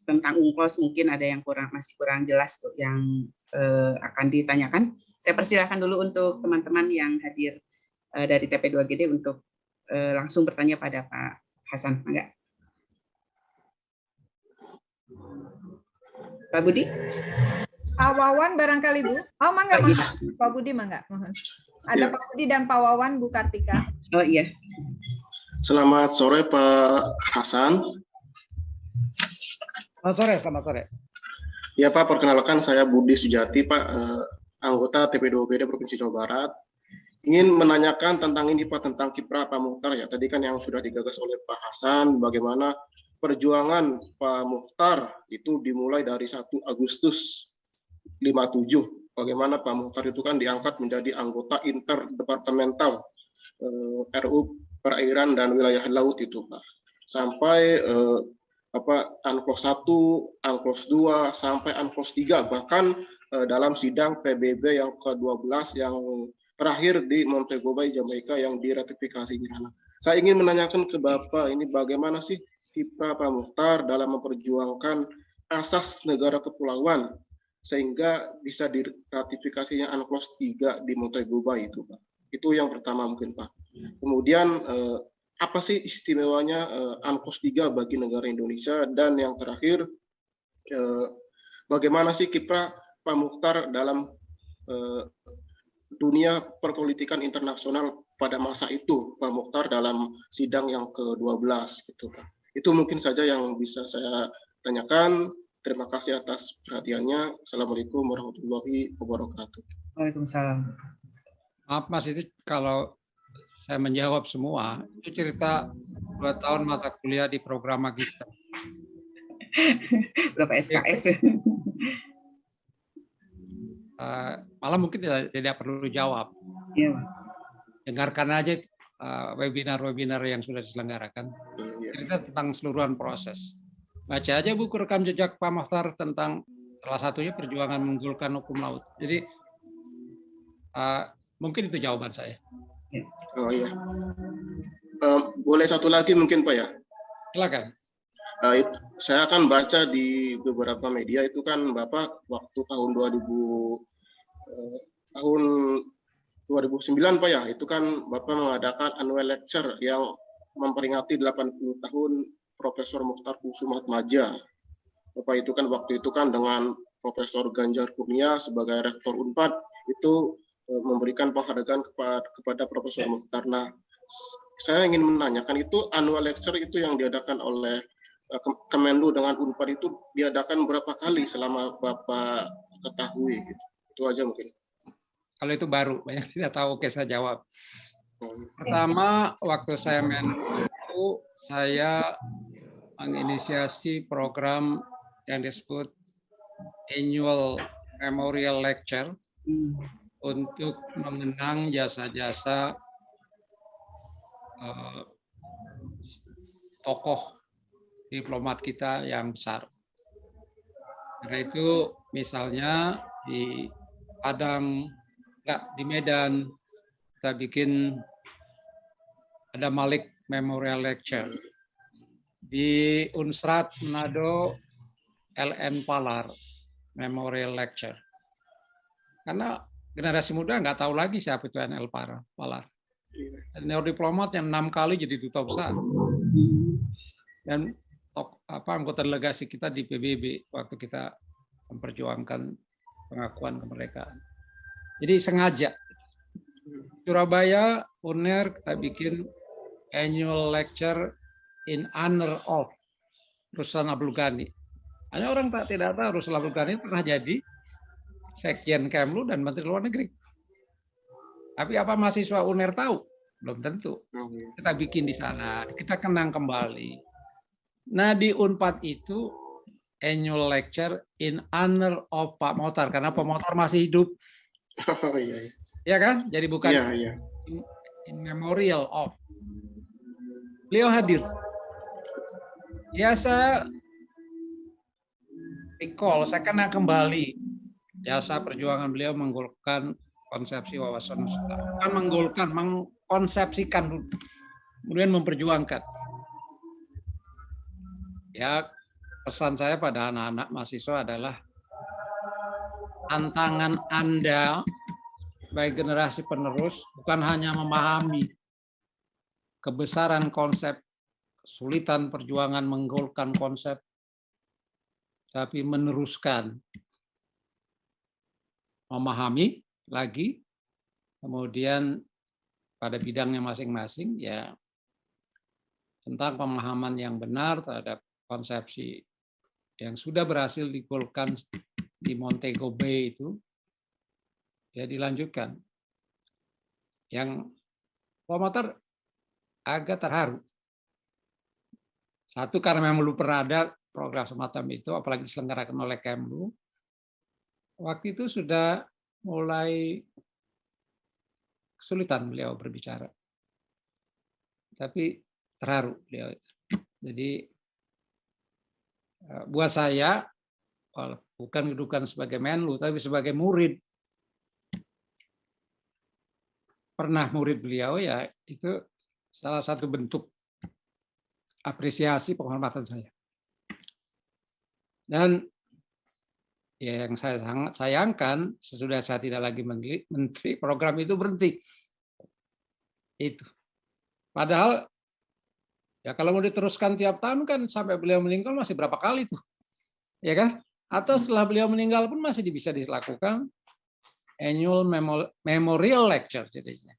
tentang UNCLOS mungkin ada yang masih kurang jelas yang akan ditanyakan. Saya persilakan dulu untuk teman-teman yang hadir dari TP2GD untuk langsung bertanya pada Pak Hasan. Enggak? Pak Budi? Pak Wawan barangkali, Bu. Oh, mangga. Pak Budi, mangga. Ada Pak Budi dan Pak Wawan, Bu Kartika. Oh iya. Selamat sore Pak Hasan. Selamat sore. Ya Pak, perkenalkan saya Budi Sujati, Pak, anggota TP2BD Provinsi Jawa Barat. Ingin menanyakan tentang ini Pak, tentang kiprah Pak Muchtar ya. Tadi kan yang sudah digagas oleh Pak Hasan, bagaimana perjuangan Pak Muchtar itu dimulai dari 1 Agustus 57. Bagaimana Pak Muchtar itu kan diangkat menjadi anggota interdepartemental RU Perairan dan Wilayah Laut itu Pak. Sampai Unclos 1, Unclos 2, sampai Unclos 3, bahkan dalam sidang PBB yang ke-12 yang terakhir di Montego Bay, Jamaika yang diratifikasinya. Saya ingin menanyakan ke Bapak, ini bagaimana sih kiprah Pak Muchtar dalam memperjuangkan asas negara kepulauan sehingga bisa diratifikasinya Unclos 3 di Montego Bay itu Pak. Itu yang pertama mungkin Pak. Kemudian apa sih istimewanya Unclos 3 bagi negara Indonesia, dan yang terakhir bagaimana sih kiprah Pak Muchtar dalam dunia perpolitikan internasional pada masa itu Pak Muchtar dalam sidang yang ke-12 gitu Pak. Itu mungkin saja yang bisa saya tanyakan. Terima kasih atas perhatiannya. Assalamualaikum warahmatullahi wabarakatuh. Waalaikumsalam. Maaf Mas, itu kalau saya menjawab semua, itu cerita 2 tahun mata kuliah di program magister. Berapa SKS? Malah mungkin tidak perlu jawab. Ya. Dengarkan aja webinar-webinar yang sudah diselenggarakan. Cerita tentang seluruhan proses. Baca aja buku rekam jejak Pak Muchtar tentang salah satunya perjuangan menggolkan hukum laut. Jadi mungkin itu jawaban saya. Oh iya. Boleh satu lagi mungkin Pak ya? Silakan. Saya akan baca di beberapa media itu kan Bapak waktu tahun 2009 Pak ya, itu kan Bapak mengadakan annual lecture yang memperingati 80 tahun Profesor Muchtar Kusumaatmadja. Bapak itu kan waktu itu kan dengan Profesor Ganjar Kurnia sebagai Rektor Unpad itu memberikan penghargaan kepada Profesor Muchtar. Nah, saya ingin menanyakan itu annual lecture itu yang diadakan oleh Kemenlu dengan Unpad itu diadakan berapa kali selama Bapak ketahui? Gitu. Itu aja mungkin. Kalau itu baru, banyak tidak tahu. Oke, saya jawab. Pertama, waktu saya Menlu, saya menginisiasi program yang disebut Annual Memorial Lecture untuk mengenang jasa-jasa tokoh diplomat kita yang besar. Karena itu misalnya di Padang, di Medan, kita bikin ada Malik Memorial Lecture. Di Unsrat Manado, LN Palar Memorial Lecture. Karena generasi muda nggak tahu lagi siapa itu LN Palar. Senior diplomat yang 6 kali jadi duta besar. Dan anggota delegasi kita di PBB waktu kita memperjuangkan pengakuan kemerdekaan. Jadi sengaja. Surabaya, UNER, kita bikin annual lecture in honor of Ruslan Abdul Ghani. Hanya orang tidak tahu Ruslan Abdul Ghani pernah jadi Sekjen Kemlu dan Menteri Luar Negeri. Tapi apa mahasiswa UNER tahu? Belum tentu. Kita bikin di sana, kita kenang kembali. Nah di Unpad itu annual lecture in honor of Pak Mochtar karena Pak Mochtar masih hidup. Oh iya. Ya kan? Jadi bukan in memorial of. Beliau hadir. Ya saya recall, saya kenal kembali jasa perjuangan beliau menggolkan konsepsi wawasan Nusantara. Bukan menggolkan, mengkonsepsikan dulu. Kemudian memperjuangkan. Ya, pesan saya pada anak-anak mahasiswa adalah tantangan Anda sebagai generasi penerus bukan hanya memahami kebesaran konsep, kesulitan perjuangan menggolkan konsep, tapi meneruskan, memahami lagi, kemudian pada bidangnya masing-masing ya tentang pemahaman yang benar terhadap konsepsi yang sudah berhasil digolkan di Montego Bay itu ya dilanjutkan. Yang promotor agak terharu. Satu karena memang belum pernah ada program semacam itu, apalagi diselenggarakan oleh Kemlu. Waktu itu sudah mulai kesulitan beliau berbicara. Tapi terharu beliau. Jadi buat saya, bukan kedudukan sebagai Menlu, tapi sebagai murid. Pernah murid beliau ya, itu salah satu bentuk apresiasi penghormatan saya. Dan ya yang saya sangat sayangkan, sesudah saya tidak lagi menteri, program itu berhenti. Itu. Padahal ya kalau mau diteruskan tiap tahun kan sampai beliau meninggal masih berapa kali tuh. Ya kan? Atau setelah beliau meninggal pun masih bisa dilakukan annual memorial lecture jadinya.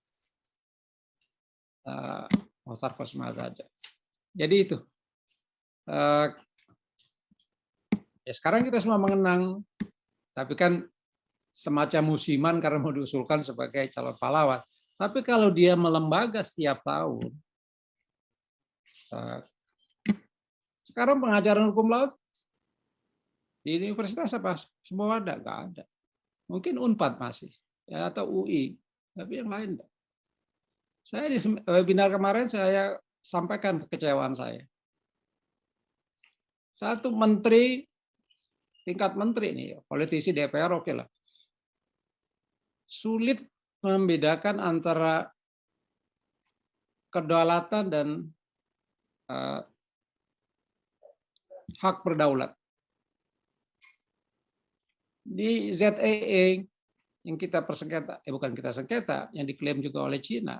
Mochtar saja. Jadi itu. Ya sekarang kita semua mengenang, tapi kan semacam musiman karena mau diusulkan sebagai calon pahlawan. Tapi kalau dia melembaga setiap tahun, sekarang pengajaran hukum laut di universitas apa? Semua ada? Nggak ada. Mungkin Unpad masih, ya, atau UI, tapi yang lain enggak. Saya di webinar kemarin saya sampaikan kekecewaan saya. Satu menteri, tingkat menteri ini, politisi DPR oke lah. Sulit membedakan antara kedaulatan dan hak berdaulat. Di ZEE yang kita persengketa, bukan kita sengketa, yang diklaim juga oleh Cina,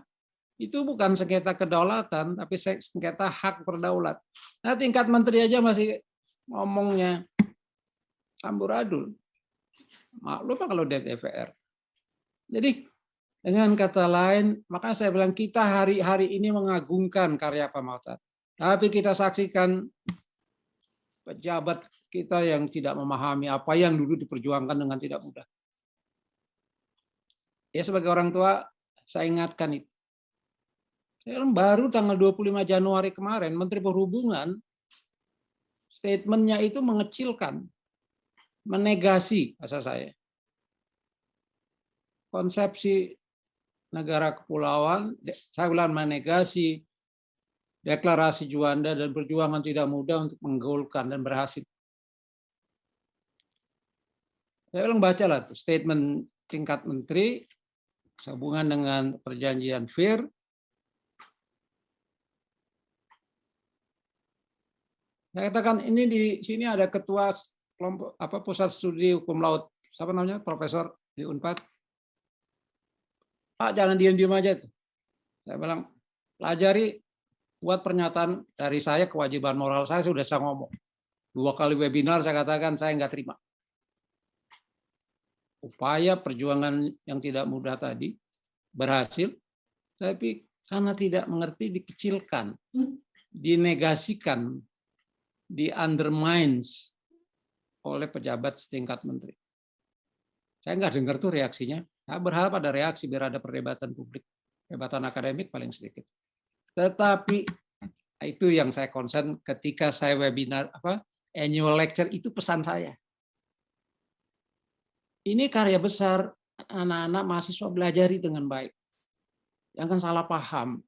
itu bukan sengketa kedaulatan, tapi sengketa hak berdaulat. Nah, tingkat menteri aja masih ngomongnya amburadul. Maklum kalau di DPR. Jadi dengan kata lain, maka saya bilang kita hari-hari ini mengagungkan karya Pak Mochtar. Tapi kita saksikan pejabat kita yang tidak memahami apa yang dulu diperjuangkan dengan tidak mudah. Ya sebagai orang tua, saya ingatkan itu. Baru tanggal 25 Januari kemarin, Menteri Perhubungan statementnya itu mengecilkan, menegasi bahasa saya. Konsepsi negara kepulauan, saya ulang menegasi deklarasi Juanda dan perjuangan tidak mudah untuk menggolkan dan berhasil. Saya ulang bacalah tuh statement tingkat menteri sehubungan dengan perjanjian FIR. Saya katakan ini di sini ada ketua kelompok pusat studi hukum laut, siapa namanya, profesor di Unpad. Pak jangan diam-diam aja tuh. Saya bilang, pelajari, buat pernyataan dari saya, kewajiban moral saya sudah saya ngomong. 2 kali webinar saya katakan saya nggak terima. Upaya perjuangan yang tidak mudah tadi berhasil, tapi karena tidak mengerti dikecilkan, dinegasikan, di-undermines oleh pejabat setingkat menteri. Saya nggak dengar tuh reaksinya. Saya berharap ada reaksi biar ada perdebatan publik. Perdebatan akademik paling sedikit. Tetapi itu yang saya concern ketika saya webinar annual lecture, itu pesan saya. Ini karya besar, anak-anak mahasiswa belajari dengan baik. Jangan salah paham.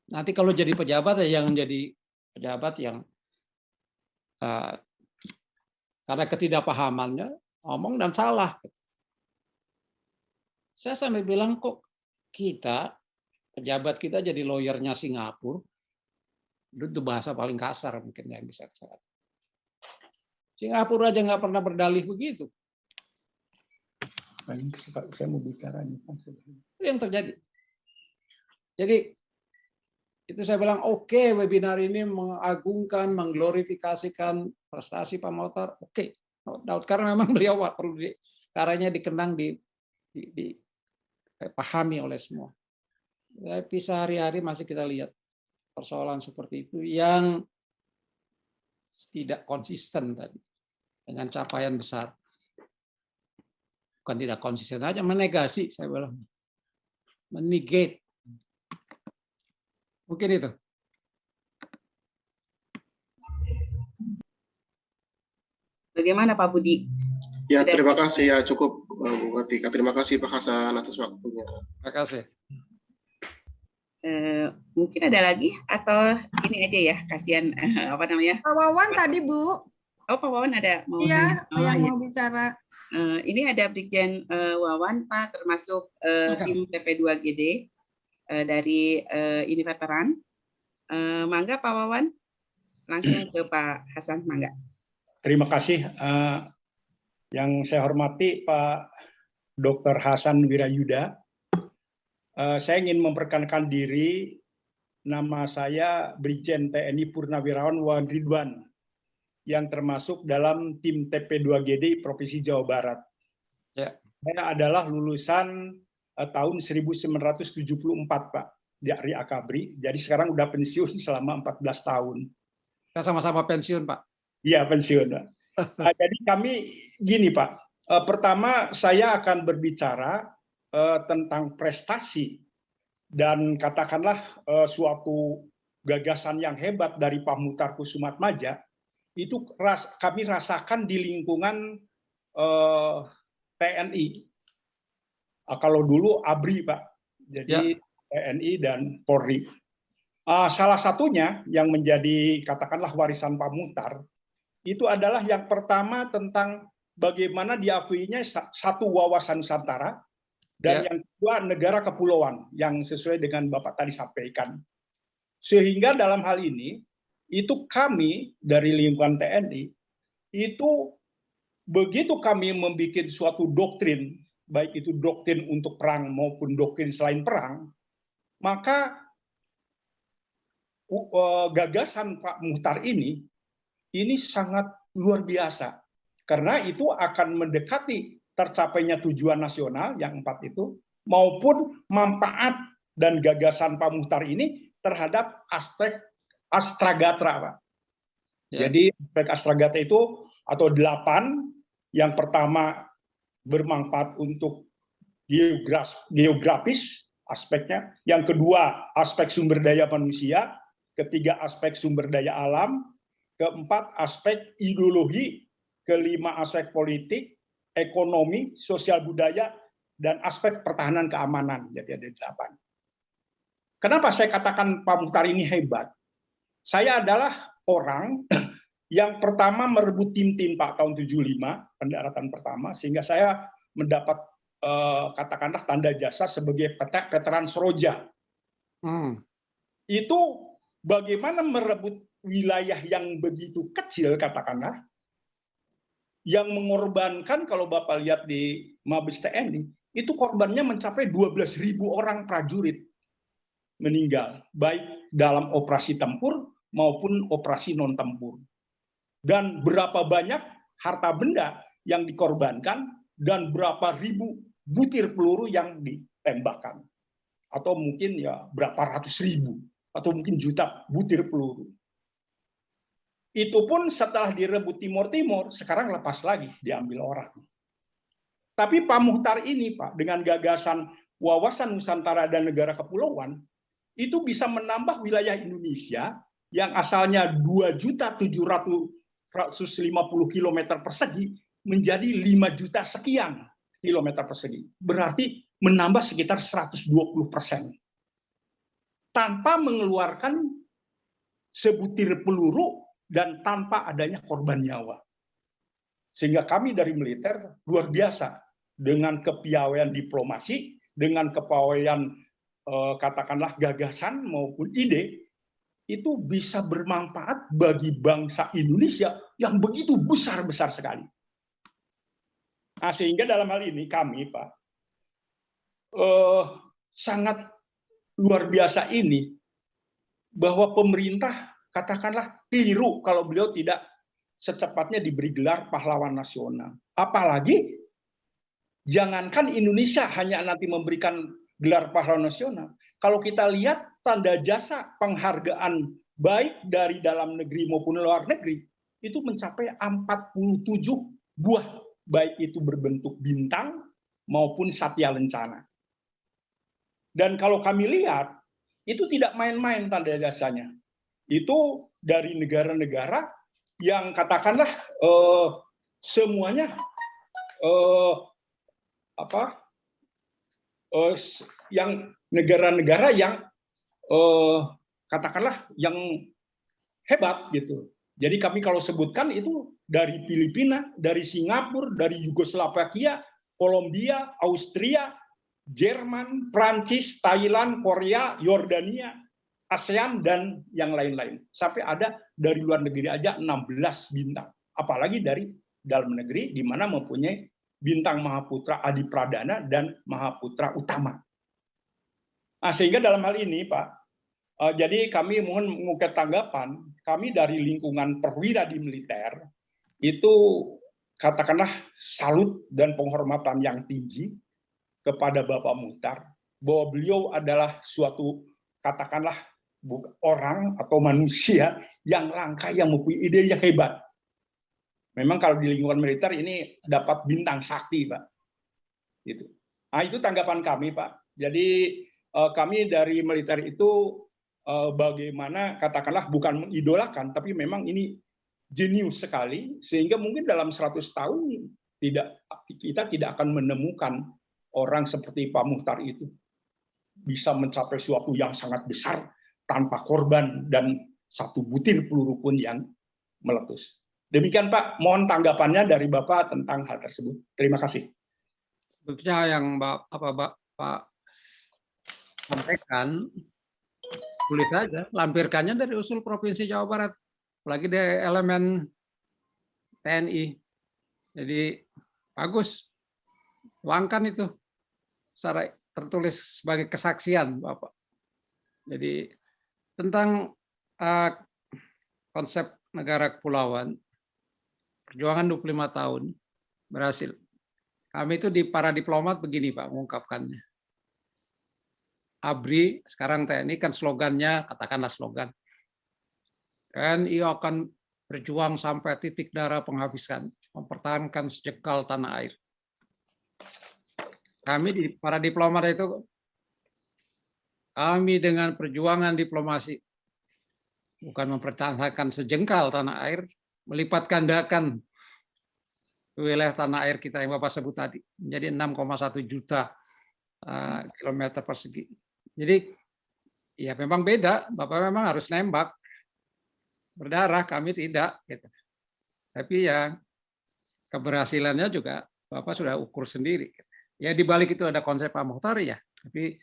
Nanti kalau jadi pejabat ya jangan jadi pejabat yang karena ketidakpahamannya ngomong dan salah. Saya sampai bilang kok kita, pejabat kita jadi lawyernya Singapura, itu bahasa paling kasar mungkin yang bisa saya. Singapura aja nggak pernah berdalih begitu. Saya mau bicara itu yang terjadi. Jadi itu saya bilang oke, webinar ini mengagungkan, mengglorifikasikan prestasi Pak Mokhtar. Oke, karena memang beliau perlu karyanya dikenang, dipahami oleh semua. Tapi sehari-hari masih kita lihat persoalan seperti itu yang tidak konsisten tadi dengan capaian besar. Bukan tidak konsisten aja, menegasi, saya bilang. Menegate. Mungkin itu. Bagaimana Pak Budi? Ya, terima kasih ya, cukup Bu Kartika. Terima kasih Pak Hasan atas waktunya. Terima kasih. Mungkin ada lagi atau ini aja ya, kasihan apa namanya? Pak Wawan tadi, Bu. Oh, Pak Wawan ada mau Iya, yang ya. mau bicara. Ini ada Brigjen Wawan, Pak, termasuk tim TP2GD dari ini veteran. Mangga Pak Wawan, langsung ke Pak Hasan, mangga. Terima kasih. Yang saya hormati Pak Dr. Hasan Wirayuda. Saya ingin memperkenalkan diri. Nama saya Brigjen TNI Purnawirawan Wawan Ridwan, yang termasuk dalam tim TP2GD Provinsi Jawa Barat. Ya. Saya adalah lulusan tahun 1974, Pak, dari Akabri. Jadi sekarang udah pensiun selama 14 tahun. Kita sama-sama pensiun, Pak. Iya, pensiun, Pak. Jadi kami gini, Pak. Pertama, saya akan berbicara tentang prestasi dan katakanlah suatu gagasan yang hebat dari Pak Muhtar Kusumatmaja. Itu kami rasakan di lingkungan TNI. Kalau dulu ABRI, Pak. Jadi ya. TNI dan Polri. Salah satunya yang menjadi katakanlah warisan Pak Muhtar itu adalah yang pertama tentang bagaimana diakuinya satu wawasan Nusantara dan yang kedua negara kepulauan yang sesuai dengan Bapak tadi sampaikan. Sehingga dalam hal ini itu kami dari lingkungan TNI itu begitu kami membuat suatu doktrin, baik itu doktrin untuk perang maupun doktrin selain perang, maka gagasan Pak Muhtar ini sangat luar biasa karena itu akan mendekati tercapainya tujuan nasional yang 4 itu maupun manfaat dan gagasan Pak Muhtar ini terhadap aspek astragatra, Pak. Ya. Jadi aspek astragatra itu atau 8, yang pertama bermanfaat untuk geografis aspeknya, yang kedua aspek sumber daya manusia, ketiga aspek sumber daya alam, keempat aspek ideologi, kelima aspek politik, ekonomi, sosial budaya, dan aspek pertahanan keamanan. Jadi ada 8. Kenapa saya katakan Pak Muhtar ini hebat? Saya adalah orang yang pertama merebut tim-tim Pak tahun 75, pendaratan pertama, sehingga saya mendapat katakanlah tanda jasa sebagai veteran Seroja. Itu bagaimana merebut wilayah yang begitu kecil, katakanlah, yang mengorbankan, kalau Bapak lihat di Mabes TNI, itu korbannya mencapai 12.000 orang prajurit. meninggal, baik dalam operasi tempur maupun operasi non-tempur. Dan berapa banyak harta benda yang dikorbankan dan berapa ribu butir peluru yang ditembakkan. Atau mungkin ya berapa ratus ribu atau mungkin juta butir peluru. Itu pun setelah direbut Timur-Timur, sekarang lepas lagi, diambil orang. Tapi Pak Muchtar ini, Pak, dengan gagasan wawasan Nusantara dan negara kepulauan, itu bisa menambah wilayah Indonesia yang asalnya 2.750 km persegi menjadi 5 juta sekian kilometer persegi. Berarti menambah sekitar 120%. Tanpa mengeluarkan sebutir peluru dan tanpa adanya korban nyawa. Sehingga kami dari militer luar biasa dengan kepiawaian diplomasi, dengan kepiawaian katakanlah gagasan maupun ide, itu bisa bermanfaat bagi bangsa Indonesia yang begitu besar-besar sekali. Nah, sehingga dalam hal ini kami, Pak, sangat luar biasa ini, bahwa pemerintah katakanlah keliru kalau beliau tidak secepatnya diberi gelar pahlawan nasional. Apalagi jangankan Indonesia hanya nanti memberikan gelar pahlawan nasional. Kalau kita lihat tanda jasa penghargaan baik dari dalam negeri maupun luar negeri, itu mencapai 47 buah, baik itu berbentuk bintang maupun satya lencana. Dan kalau kami lihat, itu tidak main-main tanda jasanya. Itu dari negara-negara yang katakanlah semuanya yang negara-negara yang katakanlah yang hebat gitu. Jadi kami kalau sebutkan itu dari Filipina, dari Singapura, dari Yugoslavia, Kolombia, Austria, Jerman, Prancis, Thailand, Korea, Yordania, ASEAN, dan yang lain-lain. Sampai ada dari luar negeri aja 16 bintang. Apalagi dari dalam negeri, di mana mempunyai bintang Mahaputra Adi Pradana dan Mahaputra Utama. Nah, sehingga dalam hal ini, Pak, jadi kami mohon mengungkap tanggapan, kami dari lingkungan perwira di militer, itu katakanlah salut dan penghormatan yang tinggi kepada Bapak Muchtar, bahwa beliau adalah suatu katakanlah orang atau manusia yang langka, yang mempunyai ide yang hebat. Memang kalau di lingkungan militer ini dapat bintang sakti, Pak. Gitu. Nah, itu tanggapan kami, Pak. Jadi kami dari militer itu bagaimana katakanlah bukan mengidolakan, tapi memang ini jenius sekali, sehingga mungkin dalam 100 tahun kita tidak akan menemukan orang seperti Pak Muchtar itu bisa mencapai suatu yang sangat besar tanpa korban dan satu butir peluru pun yang meletus. Demikian Pak, mohon tanggapannya dari Bapak tentang hal tersebut. Terima kasih. Sebetulnya yang Pak sampaikan, boleh saja lampirkannya dari usul Provinsi Jawa Barat, apalagi dari elemen TNI. Jadi bagus, tuangkan itu secara tertulis sebagai kesaksian Bapak. Jadi tentang konsep negara kepulauan, perjuangan 25 tahun berhasil. Kami itu di para diplomat begini Pak mengungkapkannya. ABRI, sekarang TNI kan slogannya, katakanlah slogan, TNI akan berjuang sampai titik darah penghabisan, mempertahankan sejengkal tanah air. Kami di para diplomat itu, kami dengan perjuangan diplomasi, bukan mempertahankan sejengkal tanah air, melipat gandakan wilayah tanah air kita yang Bapak sebut tadi, menjadi 6,1 juta kilometer persegi. Jadi ya memang beda, Bapak memang harus nembak, berdarah, kami tidak. Gitu. Tapi ya keberhasilannya juga Bapak sudah ukur sendiri. Ya di balik itu ada konsep Pak Muchtar ya, tapi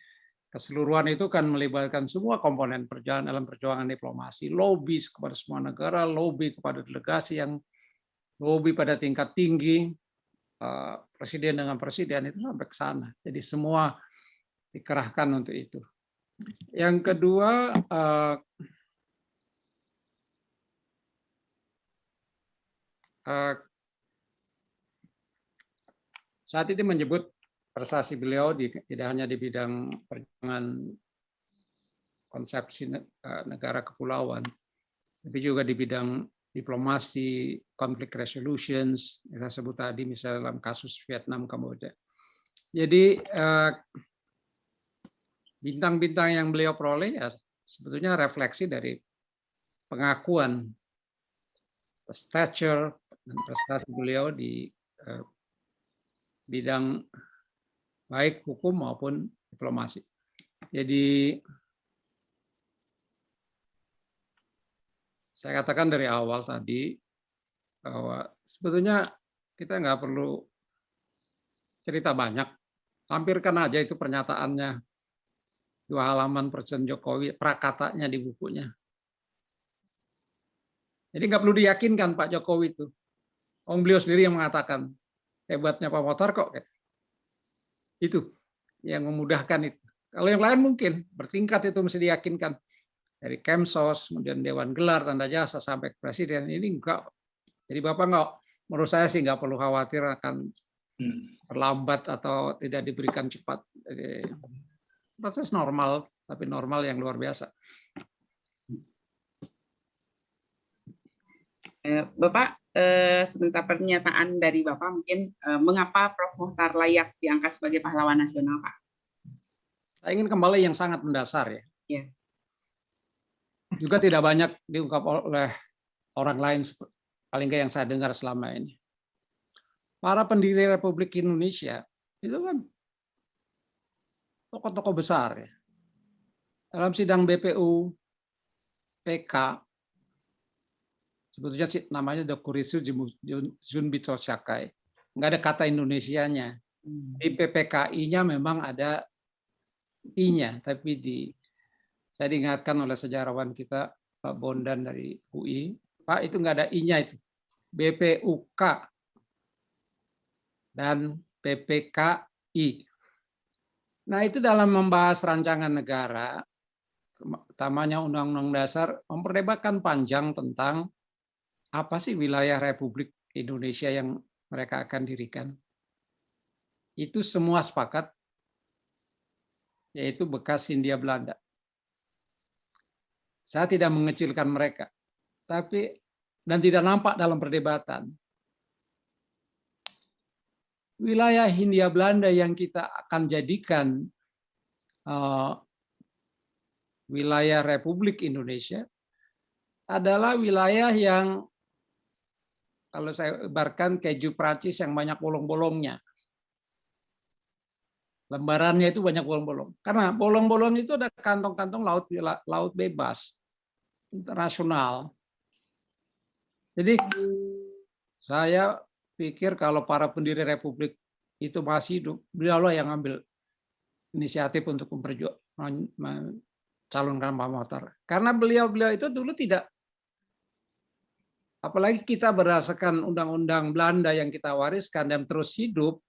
keseluruhan itu kan melibatkan semua komponen perjalanan dalam perjuangan diplomasi, lobby kepada semua negara, lobby kepada delegasi yang lobby pada tingkat tinggi, presiden dengan presiden itu sampai ke sana. Jadi semua dikerahkan untuk itu. Yang kedua, saat ini menyebut prestasi beliau tidak hanya di bidang perjuangan konsepsi negara kepulauan, tapi juga di bidang diplomasi, conflict resolutions, yang saya sebut tadi misalnya dalam kasus Vietnam, Kamboja. Jadi bintang-bintang yang beliau peroleh ya sebetulnya refleksi dari pengakuan stature dan prestasi beliau di bidang baik hukum maupun diplomasi. Jadi saya katakan dari awal tadi bahwa sebetulnya kita nggak perlu cerita banyak, lampirkan aja itu pernyataannya 2 halaman Presiden Jokowi, prakatanya di bukunya. Jadi nggak perlu diyakinkan Pak Jokowi itu, beliau sendiri yang mengatakan hebatnya Pak Mokhtar kok, itu yang memudahkan itu. Kalau yang lain mungkin bertingkat itu mesti diyakinkan. Dari Kemsos, kemudian Dewan Gelar, Tanda Jasa, sampai ke Presiden, ini enggak. Jadi Bapak enggak, menurut saya sih enggak perlu khawatir akan terlambat atau tidak diberikan cepat. Jadi, proses normal, tapi normal yang luar biasa. Bapak, sebentar pernyataan dari Bapak mungkin, mengapa Prof. Mokhtar layak diangkat sebagai pahlawan nasional, Pak? Saya ingin kembali yang sangat mendasar ya. Ya. Juga tidak banyak diungkap oleh orang lain, paling nggak yang saya dengar selama ini. Para pendiri Republik Indonesia itu kan tokoh-tokoh besar ya. Dalam sidang BPU, PK, sebetulnya namanya Dokurisu Junbitso Sakai, nggak ada kata Indonesianya. Di PPKI-nya memang ada I-nya, tapi saya diingatkan oleh sejarawan kita, Pak Bondan dari UI, Pak itu nggak ada I-nya itu. BPUK dan PPKI. Nah itu dalam membahas rancangan negara, utamanya Undang-Undang Dasar, memperdebatkan panjang tentang apa sih wilayah Republik Indonesia yang mereka akan dirikan. Itu semua sepakat, yaitu bekas Hindia Belanda. Saya tidak mengecilkan mereka, dan tidak nampak dalam perdebatan. Wilayah Hindia Belanda yang kita akan jadikan wilayah Republik Indonesia adalah wilayah yang, kalau saya ibaratkan keju Prancis yang banyak bolong-bolongnya. Lembarannya itu banyak bolong-bolong. Karena bolong-bolong itu ada kantong-kantong laut bebas internasional. Jadi saya pikir kalau para pendiri Republik itu masih hidup, beliau yang ambil inisiatif untuk mencalonkan Pak Mokhtar. Karena beliau itu dulu tidak, apalagi kita berdasarkan undang-undang Belanda yang kita wariskan dan terus hidup,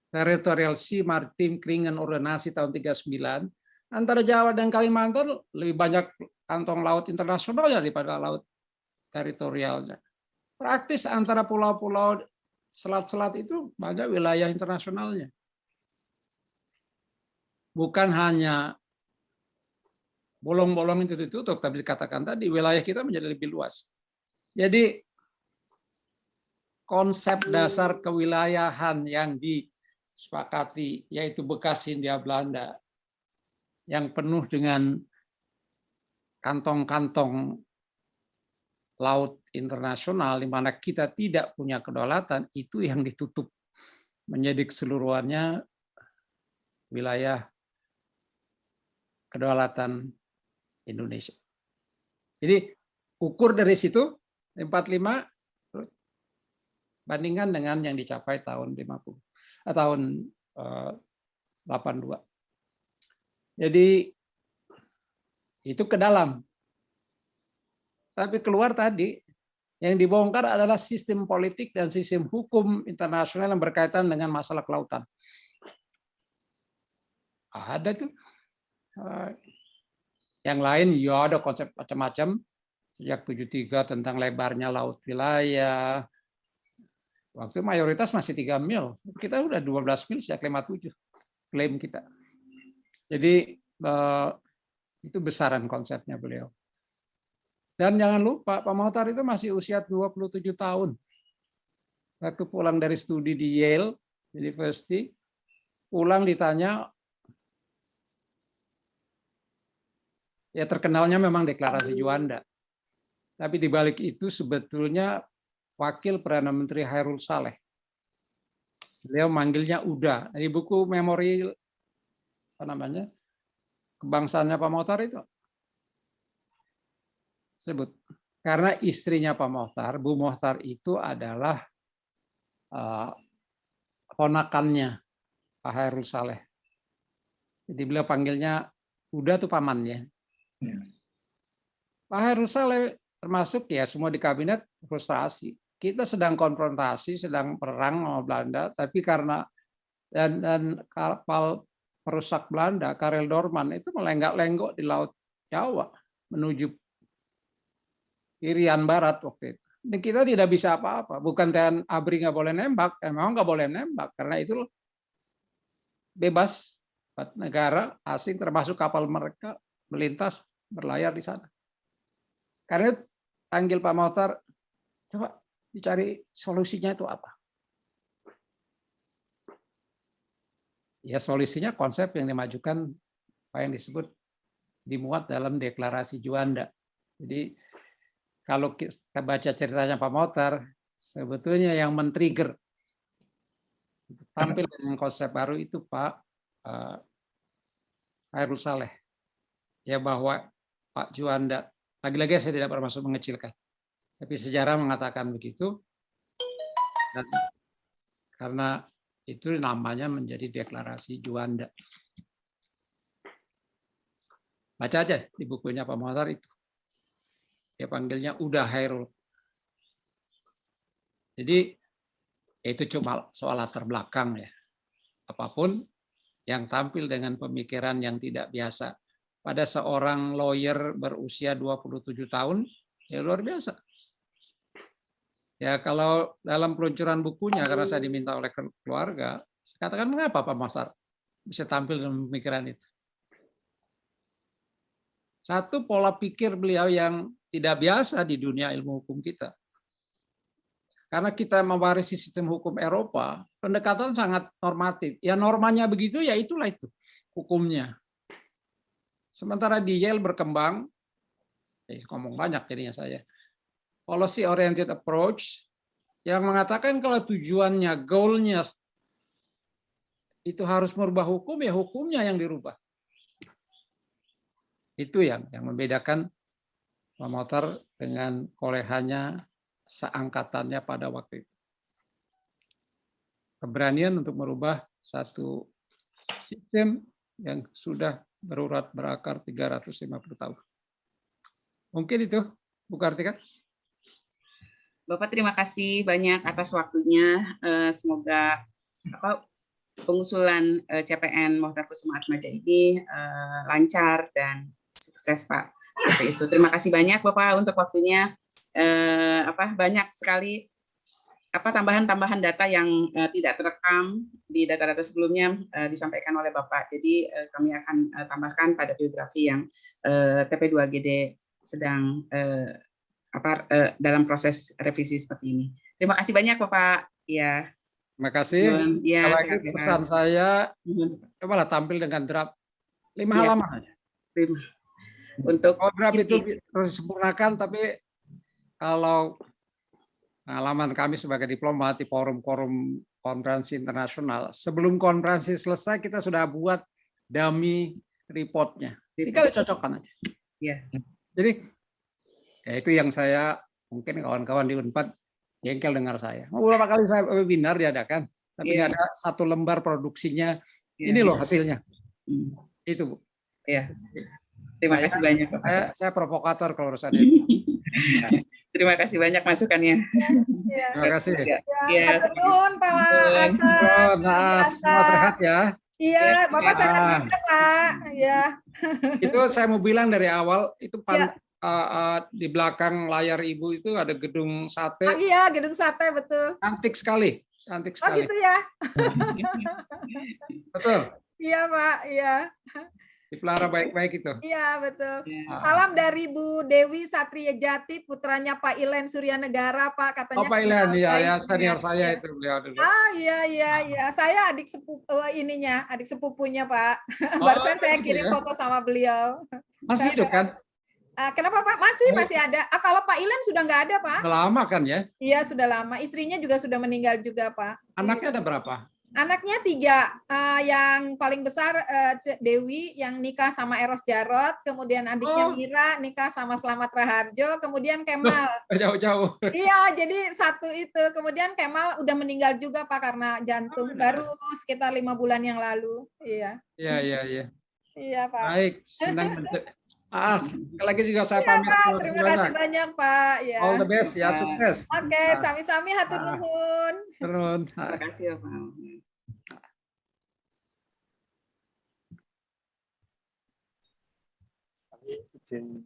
Territorial Sea Maritime Kringen Ordonansi tahun 39, antara Jawa dan Kalimantan lebih banyak kantong laut internasionalnya daripada laut teritorialnya. Praktis antara pulau-pulau selat-selat itu banyak wilayah internasionalnya. Bukan hanya bolong-bolong itu ditutup, tapi dikatakan tadi wilayah kita menjadi lebih luas. Jadi konsep dasar kewilayahan yang disepakati, yaitu bekas Hindia Belanda, yang penuh dengan kantong-kantong laut internasional, di mana kita tidak punya kedaulatan, itu yang ditutup menjadi keseluruhannya wilayah kedaulatan Indonesia. Jadi ukur dari situ 45 bandingkan dengan yang dicapai tahun 82. Jadi itu ke dalam. Tapi keluar tadi, yang dibongkar adalah sistem politik dan sistem hukum internasional yang berkaitan dengan masalah kelautan. Ada tuh. Yang lain ya ada konsep macam-macam. Sejak 73 tentang lebarnya laut wilayah. Waktu mayoritas masih 3 mil. Kita udah 12 mil sejak 57. Klaim kita. Jadi itu besaran konsepnya beliau. Dan jangan lupa Pak Mochtar itu masih usia 27 tahun. Waktu pulang dari studi di Yale University, pulang ditanya, ya terkenalnya memang deklarasi Juanda. Tapi di balik itu sebetulnya Wakil Perdana Menteri Khairul Saleh. Beliau manggilnya Uda. Di buku memori apa namanya kebangsaannya Pak Mochtar itu sebut. Karena istrinya Pak Mochtar, Bu Mochtar itu adalah ponakannya Pak Khairul Saleh. Jadi beliau panggilnya Uda tuh pamannya. Pak Khairul Saleh termasuk ya semua di kabinet frustrasi. Kita sedang konfrontasi, sedang perang sama Belanda, tapi karena dan kapal perusak Belanda, Karel Dorman itu melenggak-lenggok di Laut Jawa menuju Irian Barat waktu itu. Dan kita tidak bisa apa-apa. Bukan TNI ABRI nggak boleh nembak, memang nggak boleh nembak karena itu bebas negara asing termasuk kapal mereka melintas berlayar di sana. Karena panggil Pak Mochtar, coba dicari solusinya itu apa? Ya solusinya konsep yang dimajukan apa yang disebut dimuat dalam deklarasi Juanda. Jadi kalau kita baca ceritanya Pak Mochtar, sebetulnya yang men-trigger tampil dengan konsep baru itu Pak Khairul Saleh. Ya bahwa Pak Juanda, lagi-lagi saya tidak bermaksud mengecilkan, tapi sejarah mengatakan begitu, dan karena itu namanya menjadi deklarasi Juanda. Baca aja di bukunya Pak Mochtar itu. Dia panggilnya Uda Khairul. Jadi itu cuma soal latar belakang ya. Apapun yang tampil dengan pemikiran yang tidak biasa pada seorang lawyer berusia 27 tahun, ya luar biasa. Ya kalau dalam peluncuran bukunya, karena saya diminta oleh keluarga, saya katakan mengapa Pak Mochtar bisa tampil dengan pemikiran itu. Satu, pola pikir beliau yang tidak biasa di dunia ilmu hukum kita. Karena kita mewarisi sistem hukum Eropa, pendekatan sangat normatif. Ya normanya begitu, ya itulah itu hukumnya. Sementara di Yale berkembang, ngomong banyak jadinya saya, policy oriented approach yang mengatakan kalau tujuannya, goalnya itu harus merubah hukum, ya hukumnya yang dirubah. Itu yang membedakan Pak Mochtar dengan kolehannya seangkatannya pada waktu itu. Keberanian untuk merubah satu sistem yang sudah berurat berakar 350 tahun. Mungkin itu, Bu Kartika. Bapak terima kasih banyak atas waktunya. Semoga pengusulan CPN Mochtar Kusumaatmadja ini lancar dan sukses Pak. Seperti itu. Terima kasih banyak Bapak untuk waktunya. Banyak sekali tambahan-tambahan data yang tidak terekam di data-data sebelumnya disampaikan oleh Bapak. Jadi kami akan tambahkan pada biografi yang TP2GD sedang dalam proses revisi seperti ini. Terima kasih banyak Bapak. Ya. Terima kasih. Ya, pesan saya cobalah tampil dengan draft 5 halaman aja. Untuk draft itu harus disempurnakan, tapi kalau pengalaman kami sebagai diplomat di forum-forum konferensi internasional, sebelum konferensi selesai kita sudah buat dummy reportnya. Tinggal cocokkan aja. Ya. Jadi ya itu yang saya mungkin kawan-kawan di Unpad jengkel dengar saya. Beberapa kali saya webinar diadakan, tapi nggak ada satu lembar produksinya. Ini loh hasilnya. Itu Bu. Ya. Terima kasih banyak Pak. Saya provokator kalau urusan itu. Terima kasih banyak masukannya. Terima kasih. Ya, Pak Hasan. Semua sehat ya. Iya, Bapak sehat Ah. juga, Pak. Ya. Itu saya mau bilang dari awal, itu Ya. di belakang layar Ibu itu ada gedung Ah, sate, iya, gedung sate betul. cantik sekali. Cantik Oh sekali. gitu ya. Betul, Iya, Pak. Iya. dipelihara baik-baik itu. Iya, betul. Ya. Salam dari Bu Dewi Satria Jati, putranya Pak Ilen Suryanegara, Pak. Oh, Katanya Pak Ilan, kenal ya, baik ya, dengan- senior saya iya. itu beliau dulu. Ah, iya, iya, iya. Saya adik adik sepupunya, Pak. Oh, Barusan saya gitu kirim ya. foto sama beliau. Masih hidup kan? Kenapa, Pak? Masih ada. Kalau Pak Ilen sudah nggak ada, Pak? Udah lama kan ya? Iya, sudah lama. Istrinya juga sudah meninggal juga, Pak. Anaknya ada berapa? Anaknya 3, yang paling besar Dewi yang nikah sama Eros Jarot, kemudian adiknya Oh. Mira nikah sama Slamet Raharjo, kemudian Kemal. Jauh-jauh. Iya, jadi satu itu. Kemudian Kemal udah meninggal juga Pak karena jantung, baru sekitar 5 bulan yang lalu. Iya, Iya, iya, iya. iya Pak. Baik, senang. Sekali lagi juga saya Iya pamit. Pak, terima kasih banyak Pak. Ya. All the best ya, sukses. Oke, sami-sami hatur nuhun. Turun. Terima kasih, Pak. Izin